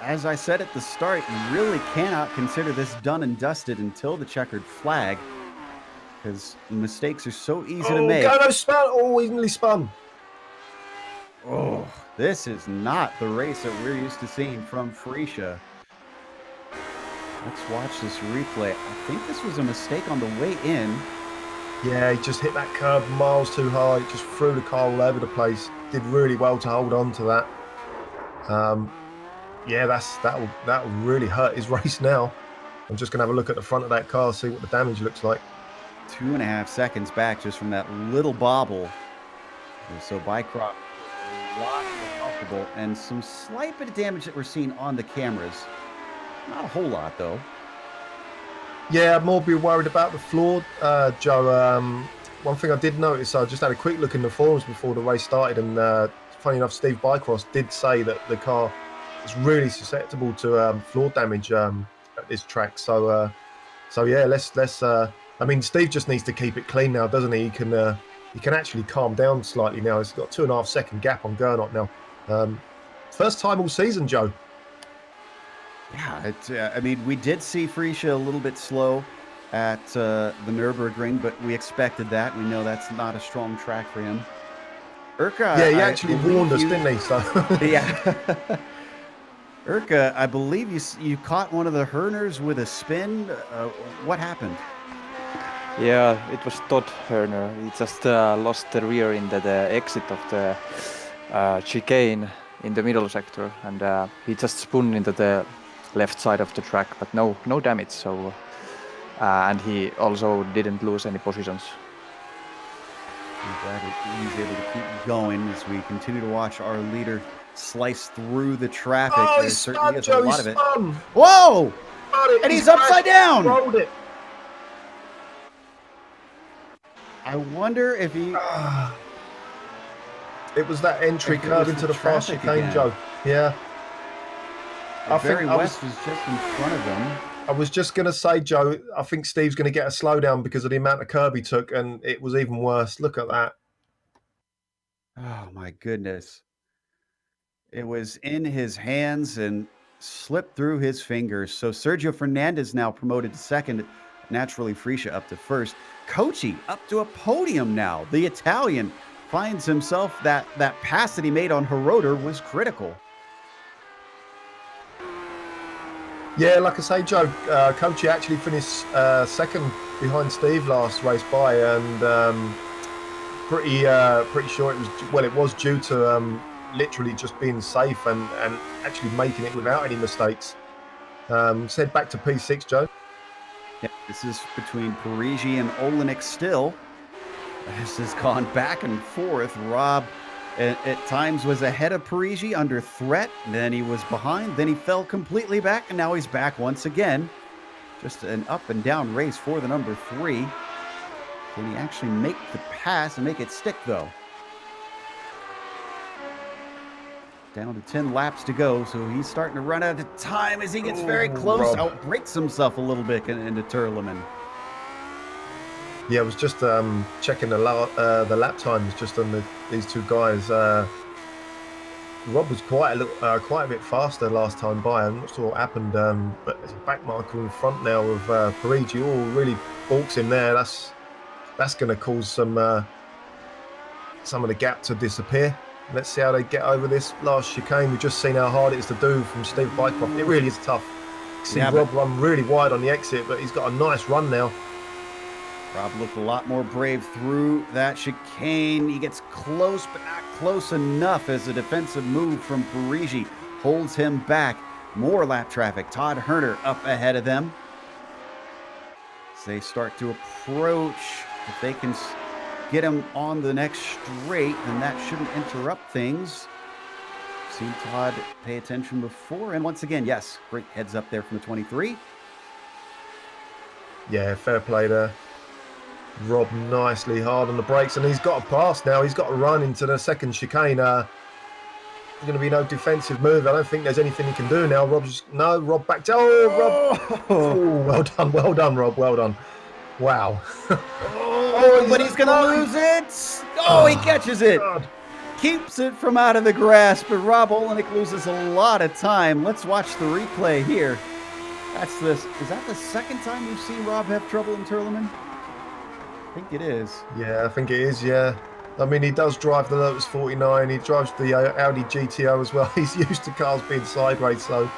as I said at the start, you really cannot consider this done and dusted until the checkered flag, because mistakes are so easy to make. Gernot spun! Oh, he's nearly spun. Oh, this is not the race that we're used to seeing from Freesia. Let's watch this replay. I think this was a mistake on the way in. Yeah, he just hit that curb miles too high. It just threw the car all over the place. Did really well to hold on to that. Yeah, that'll really hurt his race now. I'm just going to have a look at the front of that car, see what the damage looks like. 2.5 seconds back just from that little bobble. So Bycroft a lot more comfortable, and some slight bit of damage that we're seeing on the cameras. Not a whole lot, though. Yeah, I'm more be worried about the floor, Joe. One thing I did notice, I just had a quick look in the forums before the race started, and funny enough, Steve Bycross did say that the car is really susceptible to floor damage at this track. So yeah, let's. I mean, Steve just needs to keep it clean now, doesn't he? He can actually calm down slightly now. He's got 2.5 second gap on Gernot now. First time all season, Joe. Yeah, I mean, we did see Freesia a little bit slow at the Nürburgring, but we expected that. We know that's not a strong track for him. Urka, yeah, he actually warned us, didn't he? So yeah. Urka, I believe you caught one of the Herners with a spin. What happened? Yeah, it was Todd Herner. He just lost the rear in the exit of the chicane in the middle sector, and he just spun into the left side of the track, but no damage. So, and he also didn't lose any positions. I'm glad he's able to keep going as we continue to watch our leader slice through the traffic. Oh, There certainly is a Joe, lot of it. spun. Whoa! It. And he's upside down! Rolled it. I wonder if he... It was that entry If it curve was into the the fast traffic chicane, again. Joe. Yeah. Barry West was just in front of him. I was just going to say, Joe, I think Steve's going to get a slowdown because of the amount of curb he took, and it was even worse. Look at that. Oh, my goodness. It was in his hands and slipped through his fingers. So Sergio Fernandez now promoted to second. Naturally, Freesia up to first. Kochi up to a podium now. The Italian finds himself that pass that he made on Hiroder was critical. Yeah, like I say, Joe, Kochi actually finished second behind Steve last race by, and pretty sure it was due to literally just being safe and actually making it without any mistakes. Said back to P6, Joe. Yeah, this is between Parigi and Olenek still. This has gone back and forth. Rob at times was ahead of Parigi, under threat. Then he was behind. Then he fell completely back, and now he's back once again. Just an up and down race for the number 3. Can he actually make the pass and make it stick, though? Down to 10 laps to go, so he's starting to run out of time as he gets very close. Rob. Outbreaks himself a little bit into Turleman. Yeah, I was just checking the lap times just on these two guys. Rob was quite a bit faster last time by. I'm not sure what happened, but there's a back marker in front now of Parigi. Oh, really balks him there. That's going to cause some of the gap to disappear. Let's see how they get over this last chicane. We've just seen how hard it is to do from Steve Bycroft. It really is tough. See Rob run really wide on the exit, but he's got a nice run now. Rob looked a lot more brave through that chicane. He gets close, but not close enough as a defensive move from Parigi holds him back. More lap traffic. Todd Herner up ahead of them. As they start to approach, if they can get him on the next straight, then that shouldn't interrupt things. Seen Todd pay attention before, and once again, yes, great heads up there from the 23. Yeah, fair play there. Rob nicely hard on the brakes, and he's got a pass now. He's got to run into the second chicane. There's going to be no defensive move. I don't think there's anything he can do now. Rob back down. Rob. Oh, well done, Rob. Well done. Wow. But he's going to lose it. Oh, he catches it. God. Keeps it from out of the grasp, but Rob Olenek loses a lot of time. Let's watch the replay here. Is that the second time we've seen Rob have trouble in Turleman? I think it is. Yeah, I think it is, yeah. I mean, he does drive the Lotus 49. He drives the Audi GTO as well. He's used to cars being sideways, so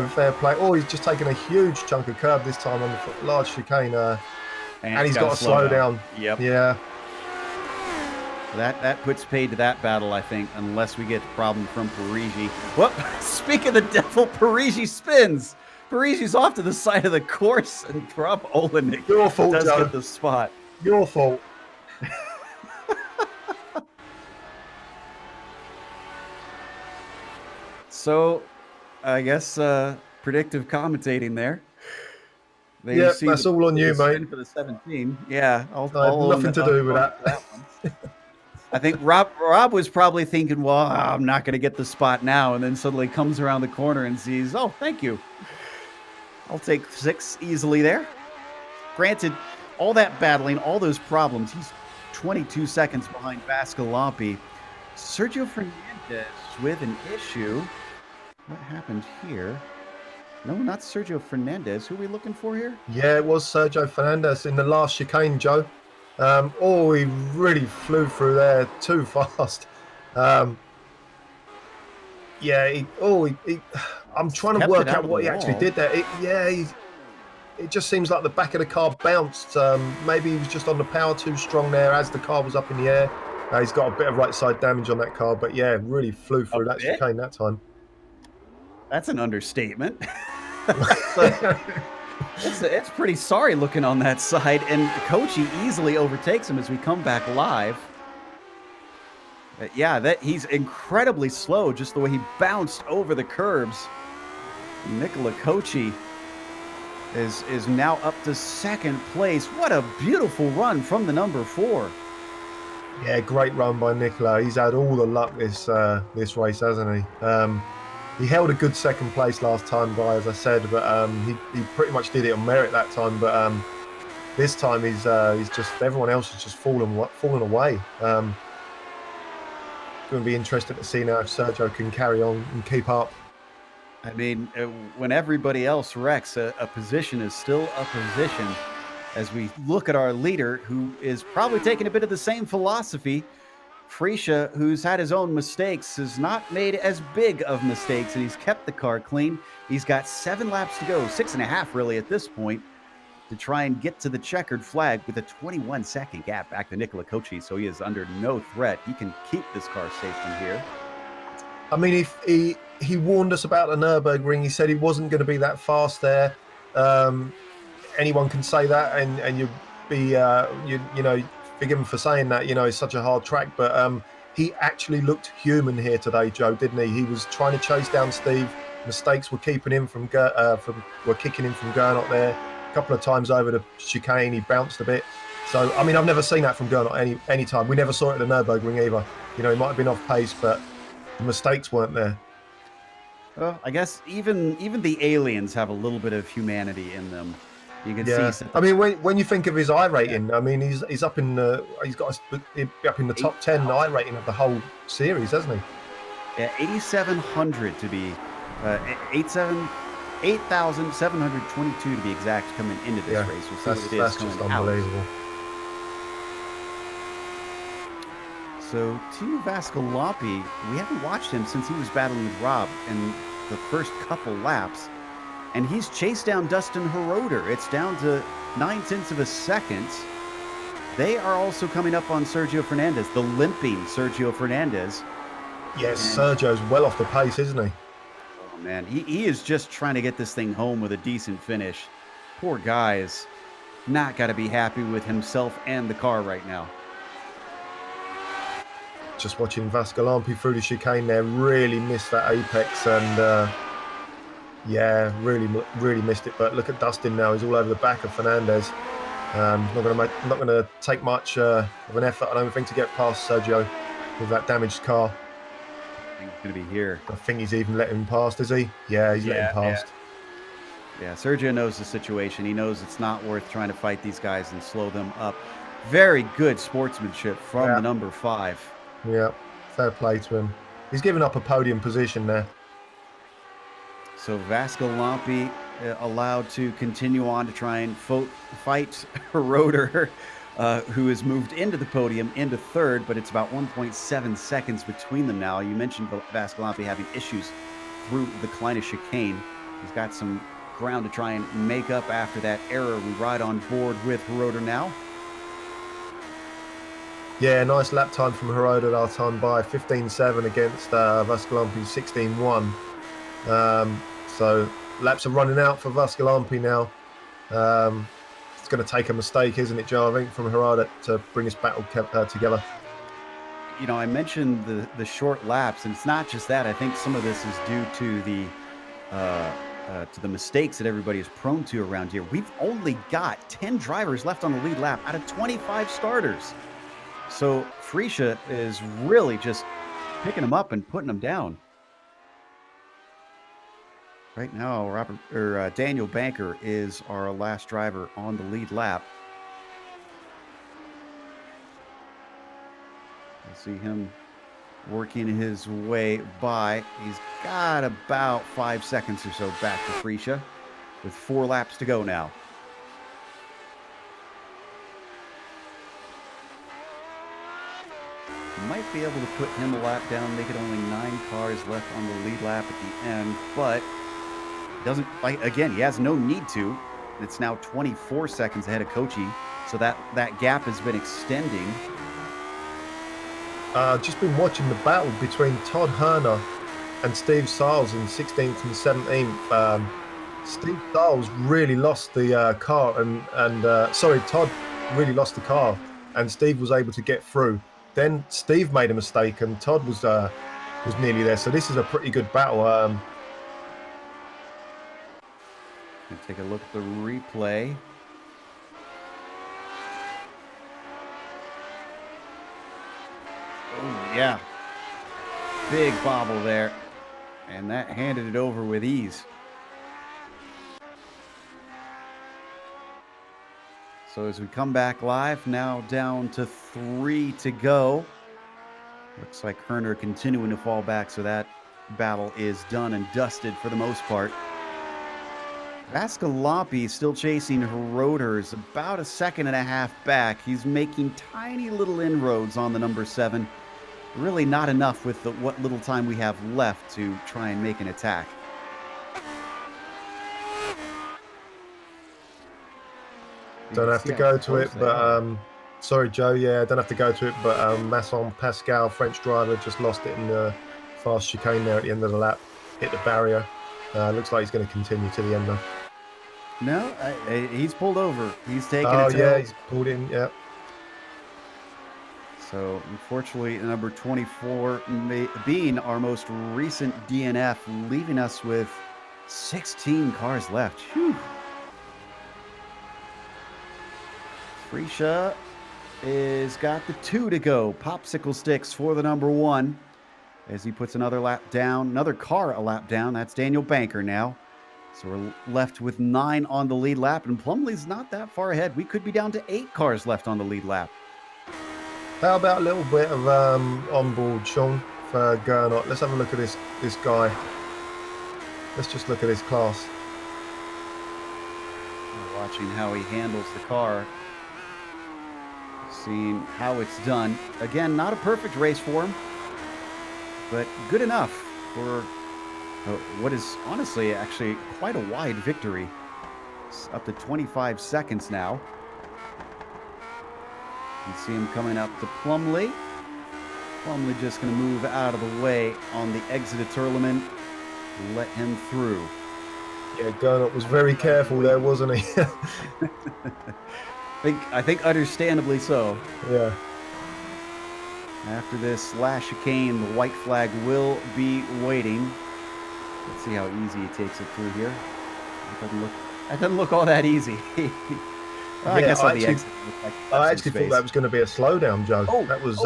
fair play. Oh, he's just taken a huge chunk of curb this time on the large chicane. And he's got to slow down. Yep. Yeah. That puts paid to that battle, I think, unless we get the problem from Parigi. Well, speak of the devil, Parigi spins. Parigi's off to the side of the course, and Rob Olenek does get the spot. Your fault. So, I guess predictive commentating there. Yeah, that's all on you, mate. For the 17. Yeah, I have nothing to do with that. I think Rob was probably thinking, well, I'm not going to get the spot now, and then suddenly comes around the corner and sees, oh, thank you. I'll take 6 easily there. Granted, all that battling, all those problems, he's 22 seconds behind Bascalampi. Sergio Fernandez with an issue. What happened here? No, not Sergio Fernandez. Who are we looking for here? Yeah, it was Sergio Fernandez in the last chicane, Joe. He really flew through there too fast. I'm trying to work out what he actually did there. It just seems like the back of the car bounced. Maybe he was just on the power too strong there as the car was up in the air. He's got a bit of right side damage on that car, but yeah, really flew through that chicane that time. That's an understatement. It's pretty sorry looking on that side, and Kochi easily overtakes him as we come back live. He's incredibly slow, just the way he bounced over the curbs. Nicola Kochi is now up to second place. What a beautiful run from the number 4. Yeah, great run by Nicola. He's had all the luck this race, hasn't he? He held a good second place last time by, as I said, but he pretty much did it on merit that time. But this time he's just everyone else has just fallen away. It's going to be interesting to see now if Sergio can carry on and keep up. I mean, when everybody else wrecks, a position is still a position. As we look at our leader, who is probably taking a bit of the same philosophy Freesia, who's had his own mistakes, has not made as big of mistakes, and he's kept the car clean. He's got 7 laps to go, 6.5 really at this point, to try and get to the checkered flag with a 21-second gap back to Nicola Cocci, so he is under no threat. He can keep this car safe from here. I mean, if he warned us about the Nürburgring. He said he wasn't going to be that fast there. Anyone can say that, and you'd be you know, forgive him for saying that. You know, it's such a hard track, but he actually looked human here today, Joe, didn't he? He was trying to chase down Steve. Mistakes were keeping him from kicking him from going up there. A couple of times over the chicane, he bounced a bit. So, I mean, I've never seen that from Gernot any time. We never saw it at the Nürburgring either. You know, he might have been off pace, but the mistakes weren't there. Well, I guess even the aliens have a little bit of humanity in them. You can see. I mean, when you think of his I rating, I mean, he's up in he's got up in the top 10 I rating of the whole series, hasn't he? Yeah, 8,700 to be 8,722 to be exact coming into this race. We'll see what it is that's coming just out. unbelievable. So, Tino Vascolampi, we haven't watched him since he was battling with Rob in the first couple laps, and he's chased down Dustin Heroder. It's down to 9/10 of a second. They are also coming up on Sergio Fernandez, the limping Sergio Fernandez. Yes, Sergio's well off the pace, isn't he? Oh, man, he is just trying to get this thing home with a decent finish. Poor guy is not got to be happy with himself and the car right now. Just watching Vascolampi through the chicane there, really missed that apex, and yeah, really missed it. But look at Dustin now; he's all over the back of Fernandez. Not going to take much of an effort, I don't think, to get past Sergio with that damaged car. I think he's going to be here. I think he's even letting him past, is he? Yeah, he's letting him past. Yeah, Sergio knows the situation. He knows it's not worth trying to fight these guys and slow them up. Very good sportsmanship from the number 5. Yeah, fair play to him. He's given up a podium position there. So Vascolampi allowed to continue on to try and fight Heroder, who has moved into the podium, into third, but it's about 1.7 seconds between them now. You mentioned Vascolampi having issues through the Kleine chicane. He's got some ground to try and make up after that error. We ride on board with Heroder now. Yeah, nice lap time from Heroder last time by 15.7 against Vascolampi's 16.1. So laps are running out for Vascolampi now. It's going to take a mistake, isn't it, Joe? I think from Heroder to bring this battle together. You know, I mentioned the short laps, and it's not just that. I think some of this is due to the mistakes that everybody is prone to around here. We've only got 10 drivers left on the lead lap out of 25 starters. So Freesia is really just picking them up and putting them down. Right now, Daniel Banker is our last driver on the lead lap. You'll see him working his way by. He's got about 5 seconds or so back to Freesia with 4 laps to go now. Might be able to put him a lap down, make it only 9 cars left on the lead lap at the end, but doesn't, again, he has no need to. It's now 24 seconds ahead of Cocci, so that gap has been extending. Just been watching the battle between Todd Herner and Steve Siles in 16th and 17th. Steve Siles really lost the car, and Todd really lost the car, and Steve was able to get through. Then Steve made a mistake, and Todd was nearly there. So this is a pretty good battle. Take a look at the replay. Oh yeah, big bobble there, and that handed it over with ease. So as we come back live, now down to 3 to go. Looks like Herner continuing to fall back, so that battle is done and dusted for the most part. Vascolampi still chasing Heroder's about 1.5 seconds back. He's making tiny little inroads on the number 7. really not enough with what little time we have left to try and make an attack. Don't have to go to it, but sorry, Joe. Yeah, don't have to go to it, but Masson Pascal, French driver, just lost it in the fast chicane there at the end of the lap. Hit the barrier. Looks like he's going to continue to the end though. No, he's pulled over. He's taking it. Oh yeah, he's pulled in. Yeah. So unfortunately, number 24 being our most recent DNF, leaving us with 16 cars left. Whew. Freesia is got the 2 to go. Popsicle sticks for the number 1 as he puts another lap down, another car a lap down. That's Daniel Banker now. So we're left with 9 on the lead lap, and Plumley's not that far ahead. We could be down to 8 cars left on the lead lap. How about a little bit of onboard, Sean, for Gernot? Let's have a look at this guy. Let's just look at his class. We're watching how he handles the car. Seeing how it's done. Again, not a perfect race for him, but good enough for what is honestly actually quite a wide victory. It's up to 25 seconds now. You can see him coming up to Plumley. Plumley just going to move out of the way on the exit of Turleman. Let him through. Yeah, Gernot was very careful there, wasn't he? I think understandably so. Yeah. After this last chicane, the white flag will be waiting. Let's see how easy he takes it through here. That doesn't look all that easy. I guess on the exit. I actually thought that was going to be a slowdown, Joe. That was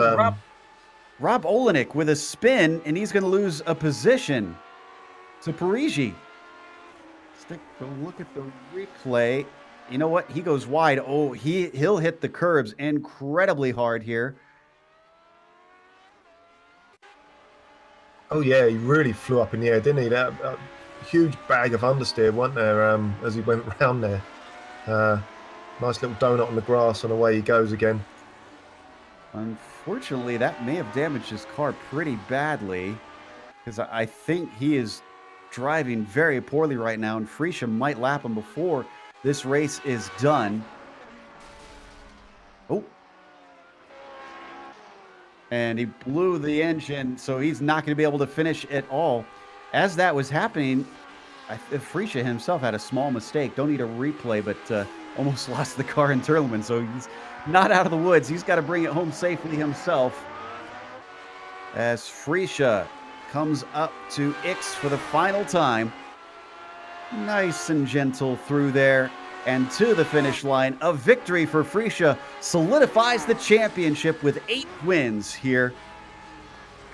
Rob Olenek with a spin, and he's going to lose a position to Parigi. Take a look at the replay. You know what? He goes wide. Oh, he'll hit the curbs incredibly hard here. Oh yeah, he really flew up in the air, didn't he? That huge bag of understeer, wasn't there? As he went round there. Nice little donut on the grass, and away he goes again. Unfortunately, that may have damaged his car pretty badly, because I think he is driving very poorly right now, and Freesia might lap him before this race is done. Oh. And he blew the engine, so he's not going to be able to finish at all. As that was happening, Freesia himself had a small mistake. Don't need a replay, but almost lost the car in Turleman, so he's not out of the woods. He's got to bring it home safely himself. As Freesia comes up to Ix for the final time. Nice and gentle through there and to the finish line. A victory for Freesia solidifies the championship with 8 wins here.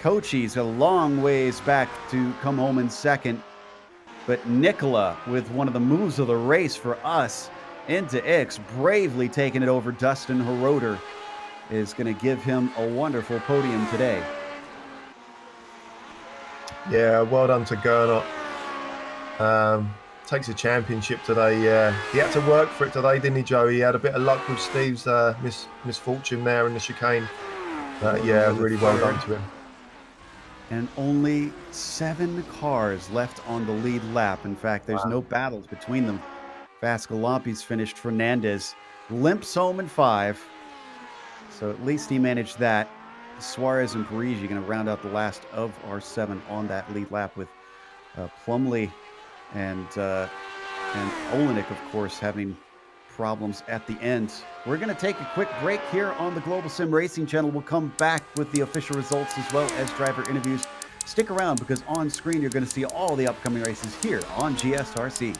Kochi's a long ways back to come home in second, but Nicola with one of the moves of the race for us into Ix, bravely taking it over Dustin Heroder, is going to give him a wonderful podium today. Yeah, well done to Gernot. Takes a championship today. Yeah, he had to work for it today, didn't he, Joe? He had a bit of luck with Steve's misfortune there in the chicane. Yeah, really well done to him. And only 7 cars left on the lead lap. In fact, there's no battles between them. Vascalampi's finished. Fernandez limps home in 5. So at least he managed that. Suarez and Parigi going to round out the last of our 7 on that lead lap, with Plumley and Olenek, of course, having problems at the end. We're going to take a quick break here on the Global Sim Racing Channel. We'll come back with the official results as well as driver interviews. Stick around, because on screen you're going to see all the upcoming races here on GSRC.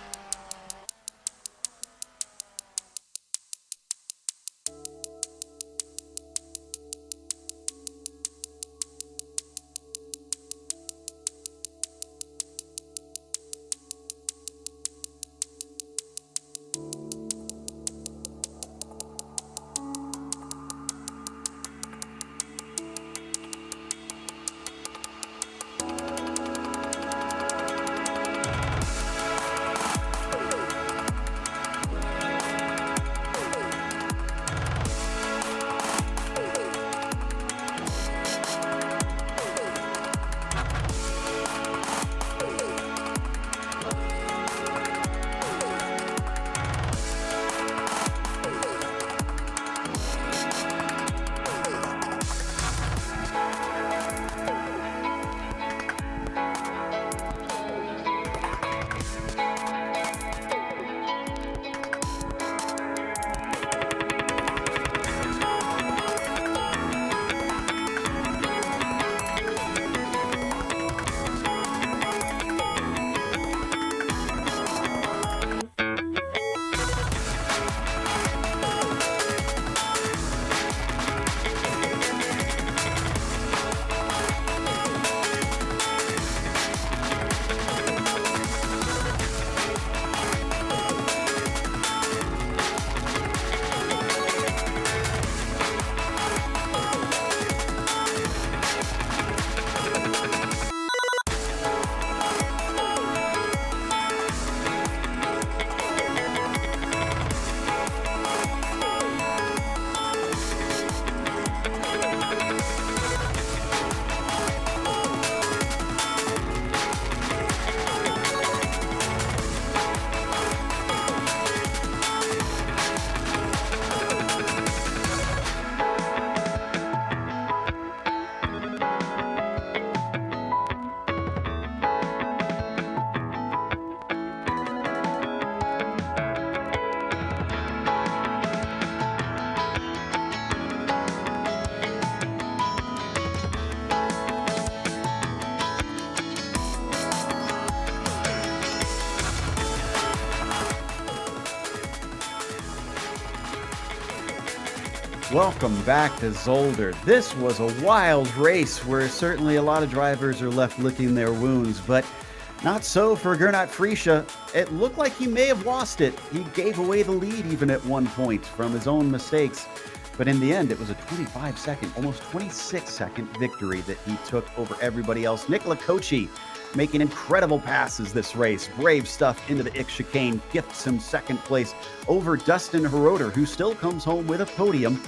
Welcome back to Zolder. This was a wild race where certainly a lot of drivers are left licking their wounds, but not so for Gernot Friesche. It looked like he may have lost it. He gave away the lead even at one point from his own mistakes. But in the end, it was a 25-second, almost 26-second victory that he took over everybody else. Nicola Kochi making incredible passes this race. Brave stuff into the X chicane, gifts him second place over Dustin Heroder, who still comes home with a podium.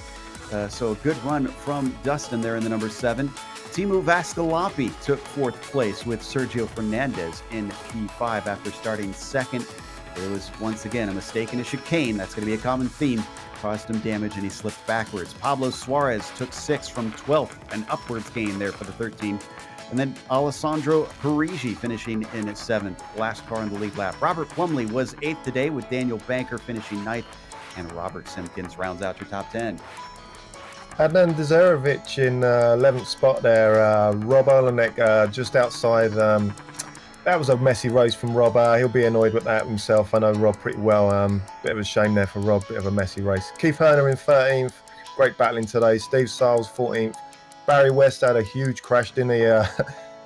So a good run from Dustin there in the number 7. Timu Vaskilampi took 4th place with Sergio Fernandez in P5 after starting second. There was once again a mistake in a chicane. That's going to be a common theme. Caused him damage and he slipped backwards. Pablo Suarez took 6th from 12th, an upwards gain there for the 13. And then Alessandro Parigi finishing in at 7th, last car in the lead lap. Robert Plumley was 8th today with Daniel Banker finishing 9th, and Robert Simpkins rounds out your top 10. Adnan Dzerevic in 11th spot there. Rob Olenek just outside. That was a messy race from Rob. He'll be annoyed with that himself. I know Rob pretty well. Bit of a shame there for Rob. Bit of a messy race. Keith Herner in 13th. Great battling today. Steve Siles 14th. Barry West had a huge crash, didn't he?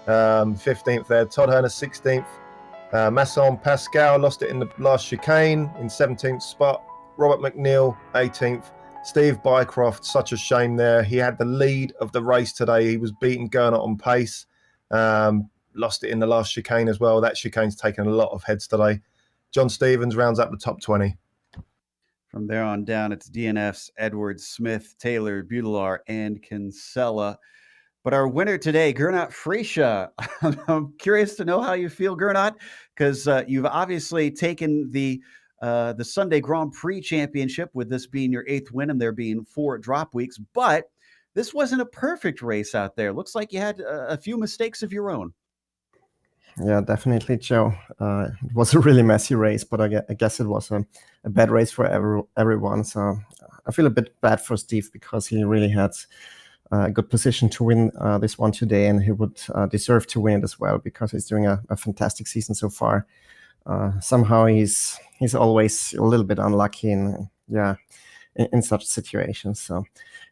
15th there. Todd Herner 16th. Masson Pascal lost it in the last chicane in 17th spot. Robert McNeil 18th. Steve Bycroft, such a shame there. He had the lead of the race today. He was beating Gernot on pace. Lost it in the last chicane as well. That chicane's taken a lot of heads today. John Stevens rounds up the top 20. From there on down, it's DNFs, Edwards, Smith, Taylor, Butelar, and Kinsella. But our winner today, Gernot Friesche. I'm curious to know how you feel, Gernot, because you've obviously taken the Sunday Grand Prix Championship, with this being your 8th win and there being 4 drop weeks. But this wasn't a perfect race out there. Looks like you had a few mistakes of your own. Yeah, definitely, Joe. It was a really messy race, but I guess it was a bad race for everyone. So I feel a bit bad for Steve because he really had a good position to win this one today, and he would deserve to win it as well because he's doing a fantastic season so far. Somehow he's always a little bit unlucky in such situations. So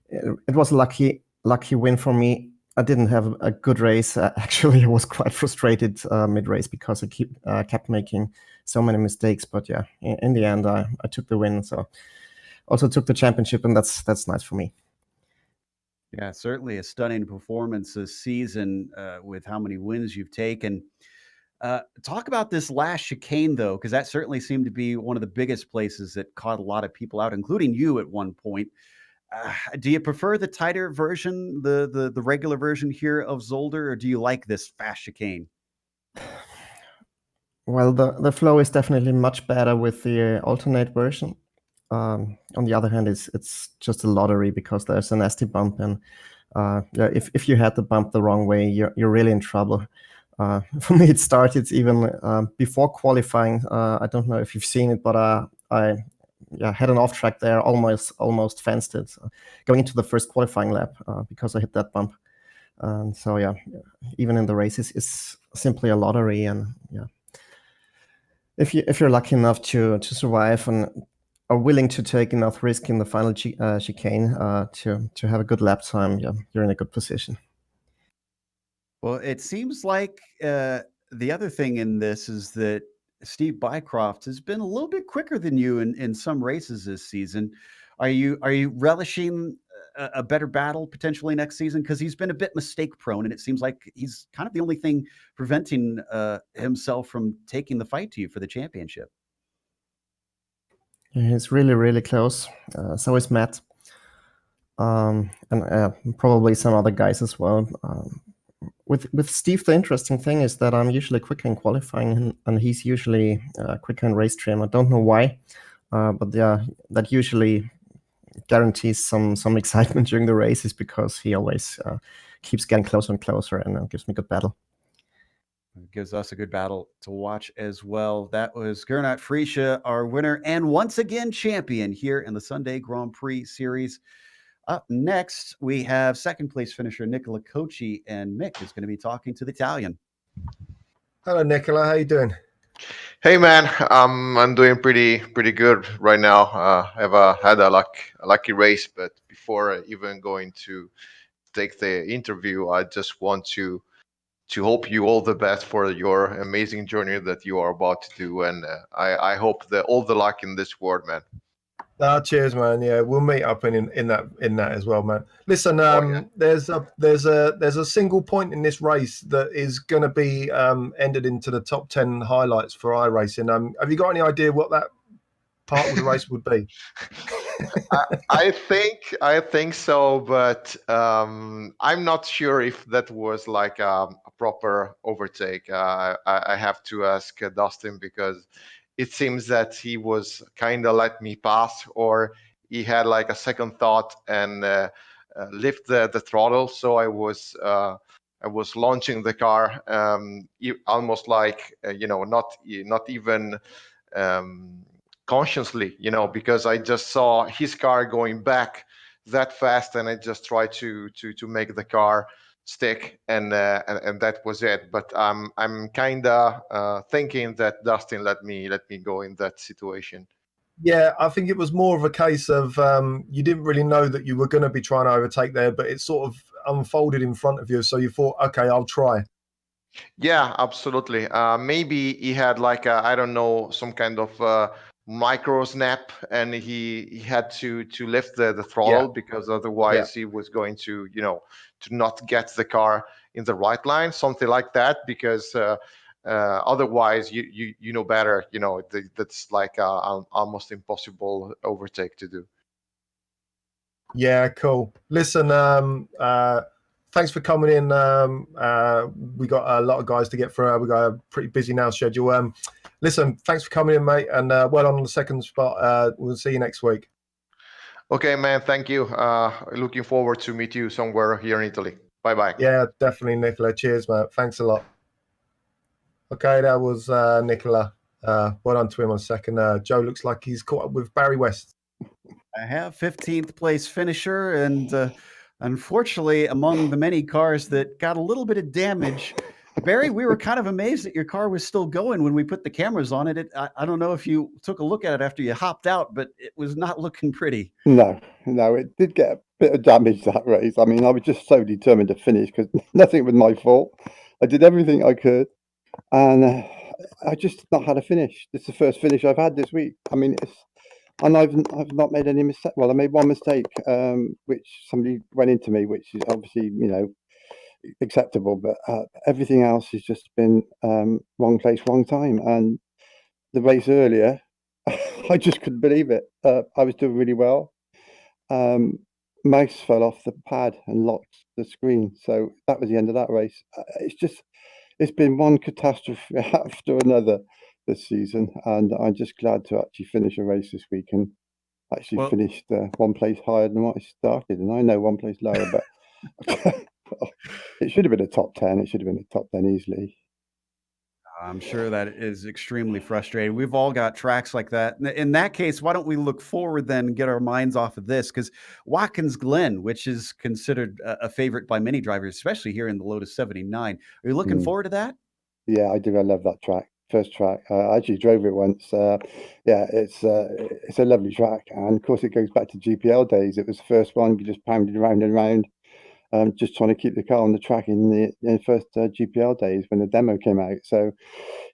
it was a lucky win for me. I didn't have a good race. Actually, I was quite frustrated mid-race because I kept making so many mistakes. But yeah, in the end, I took the win. So also took the championship, and that's nice for me. Yeah, certainly a stunning performance this season with how many wins you've taken. Talk about this last chicane, though, because that certainly seemed to be one of the biggest places that caught a lot of people out, including you at one point. Do you prefer the tighter version, the regular version here of Zolder, or do you like this fast chicane? Well, the flow is definitely much better with the alternate version. On the other hand, it's just a lottery because there's a nasty bump, and if you had the bump the wrong way, you're really in trouble. For me, it started even before qualifying. I don't know if you've seen it, but I had an off track there, almost fenced it, going into the first qualifying lap because I hit that bump. And so yeah, even in the races, it's simply a lottery, and yeah, if you're lucky enough to survive and are willing to take enough risk in the final chicane to have a good lap time, yeah, you're in a good position. Well, it seems like the other thing in this is that Steve Bycroft has been a little bit quicker than you in some races this season. Are you relishing a better battle potentially next season? Because he's been a bit mistake prone, and it seems like he's kind of the only thing preventing himself from taking the fight to you for the championship. He's really, really close. So is Matt, and probably some other guys as well. With Steve, the interesting thing is that I'm usually quicker in qualifying, and he's usually quicker in race trim. I don't know why, but yeah, that usually guarantees some excitement during the races because he always keeps getting closer and closer, and gives me good battle. It gives us a good battle to watch as well. That was Gernot Friesche, our winner and once again champion here in the Sunday Grand Prix Series. Up next, we have second place finisher Nicola Kochi, and Mick is going to be talking to the Italian. Hello, Nicola. How you doing? Hey man, I'm doing pretty good right now. I've had a lucky race, but before even going to take the interview, I just want to hope you all the best for your amazing journey that you are about to do, and I hope that all the luck in this world, man. Cheers, man. Yeah, we'll meet up in that as well, man. Listen, Oh yeah. there's a single point in this race that is going to be entered into the top 10 highlights for iRacing. Have you got any idea what that part of the race would be? I think so, but I'm not sure if that was like a proper overtake. I have to ask Dustin because it seems that he was kind of let me pass, or he had like a second thought and lift the throttle. So I was launching the car almost like not even um, consciously, because I just saw his car going back that fast, and I just tried to make the car stick, and that was it. But I'm kind of thinking that Dustin let me go in that situation. Yeah, I think it was more of a case of you didn't really know that you were going to be trying to overtake there, but it sort of unfolded in front of you. So you thought, okay, I'll try. Yeah, absolutely. Maybe he had like I don't know, some kind of micro snap, and he had to lift the Yeah, throttle because yeah. otherwise he was going to not get the car in the right line, something like that. Because otherwise, you know better. That's like almost impossible overtake to do. Yeah, cool. Listen, thanks for coming in. We got a lot of guys to get through. We got a pretty busy now schedule. Listen, thanks for coming in, mate, and well on the second spot. We'll see you next week. Okay, man. Thank you. Looking forward to meet you somewhere here in Italy. Bye bye. Yeah, definitely, Nicola. Cheers, mate. Thanks a lot. Okay, that was Nicola. Well done to him on second. Joe looks like he's caught up with Barry West. I have 15th place finisher, and unfortunately, among the many cars that got a little bit of damage, Barry, we were kind of amazed that your car was still going when we put the cameras on it. I don't know if you took a look at it after you hopped out, but it was not looking pretty. No, it did get a bit of damage that race. I mean, I was just so determined to finish because nothing was my fault. I did everything I could, and I just did not had a finish. This is the first finish I've had this week. I mean, and I've not made any mistake. Well, I made one mistake, which somebody went into me, which is obviously acceptable. But everything else has just been wrong place, wrong time. And the race earlier, I just couldn't believe it. I was doing really well. Mouse fell off the pad and locked the screen, so that was the end of that race. It's been one catastrophe after another this season, and I'm just glad to actually finish a race this week and actually Well, finished one place higher than what I started. And I know one place lower, but it should have been a top 10. It should have been a top 10 easily. I'm sure that is extremely frustrating. We've all got tracks like that. In that case, why don't we look forward then and get our minds off of this? Because Watkins Glen, which is considered a favorite by many drivers, especially here in the Lotus 79, are you looking Mm. forward to that? Yeah, I do. I love that track. First track. I actually drove it once. Yeah, it's a lovely track, and of course it goes back to GPL days. It was the first one. You just pounded around and around, just trying to keep the car on the track in the first GPL days when the demo came out. So,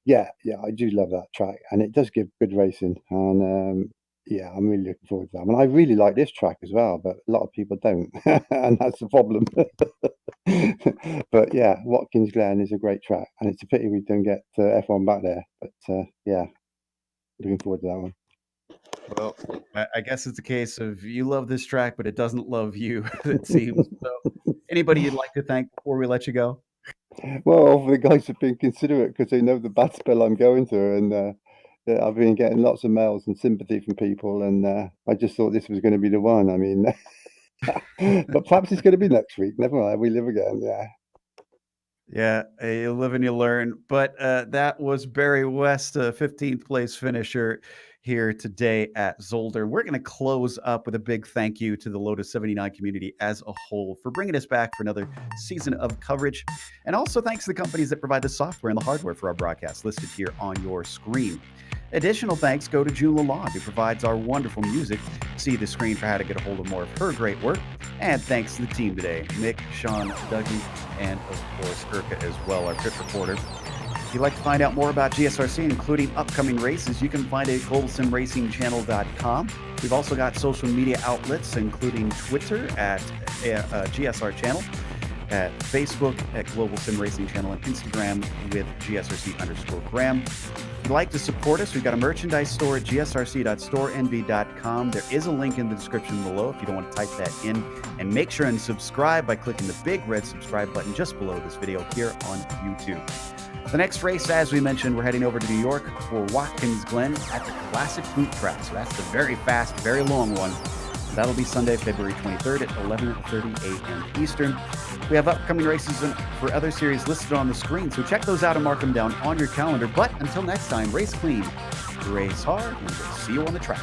yeah, I do love that track, and it does give good racing. And yeah, I'm really looking forward to that. And I really like this track as well, but a lot of people don't, and that's the problem. But yeah, Watkins Glen is a great track, and it's a pity we don't get F1 back there. But yeah, looking forward to that one. Well, I guess it's a case of you love this track, but it doesn't love you, it seems. So, anybody you'd like to thank before we let you go? Well, the guys have been considerate because they know the bad spell I'm going through, and yeah, I've been getting lots of mails and sympathy from people, and I just thought this was going to be the one. I mean, but perhaps it's going to be next week. Never mind, we live again. Yeah. Yeah, you live and you learn. But that was Barry West, a 15th place finisher here today at Zolder. We're going to close up with a big thank you to the Lotus 79 community as a whole for bringing us back for another season of coverage. And also thanks to the companies that provide the software and the hardware for our broadcast listed here on your screen. Additional thanks go to June Lalonde, who provides our wonderful music. See the screen for how to get a hold of more of her great work. And thanks to the team today, Mick, Sean, Dougie, and of course Urka as well, our pit reporter. If you'd like to find out more about GSRC, including upcoming races, you can find it at globalsimracingchannel.com. We've also got social media outlets, including Twitter at GSR Channel, at Facebook at Global SimRacing Channel, and Instagram with GSRC_Graham. If you'd like to support us, we've got a merchandise store at gsrc.storenv.com. There is a link in the description below if you don't want to type that in. And make sure and subscribe by clicking the big red subscribe button just below this video here on YouTube. The next race, as we mentioned, we're heading over to New York for Watkins Glen at the Classic Boot Track. So that's the very fast, very long one. That'll be Sunday, February 23rd at 11:30 a.m. Eastern. We have upcoming races for other series listed on the screen, so check those out and mark them down on your calendar. But until next time, race clean, race hard, and we'll see you on the track.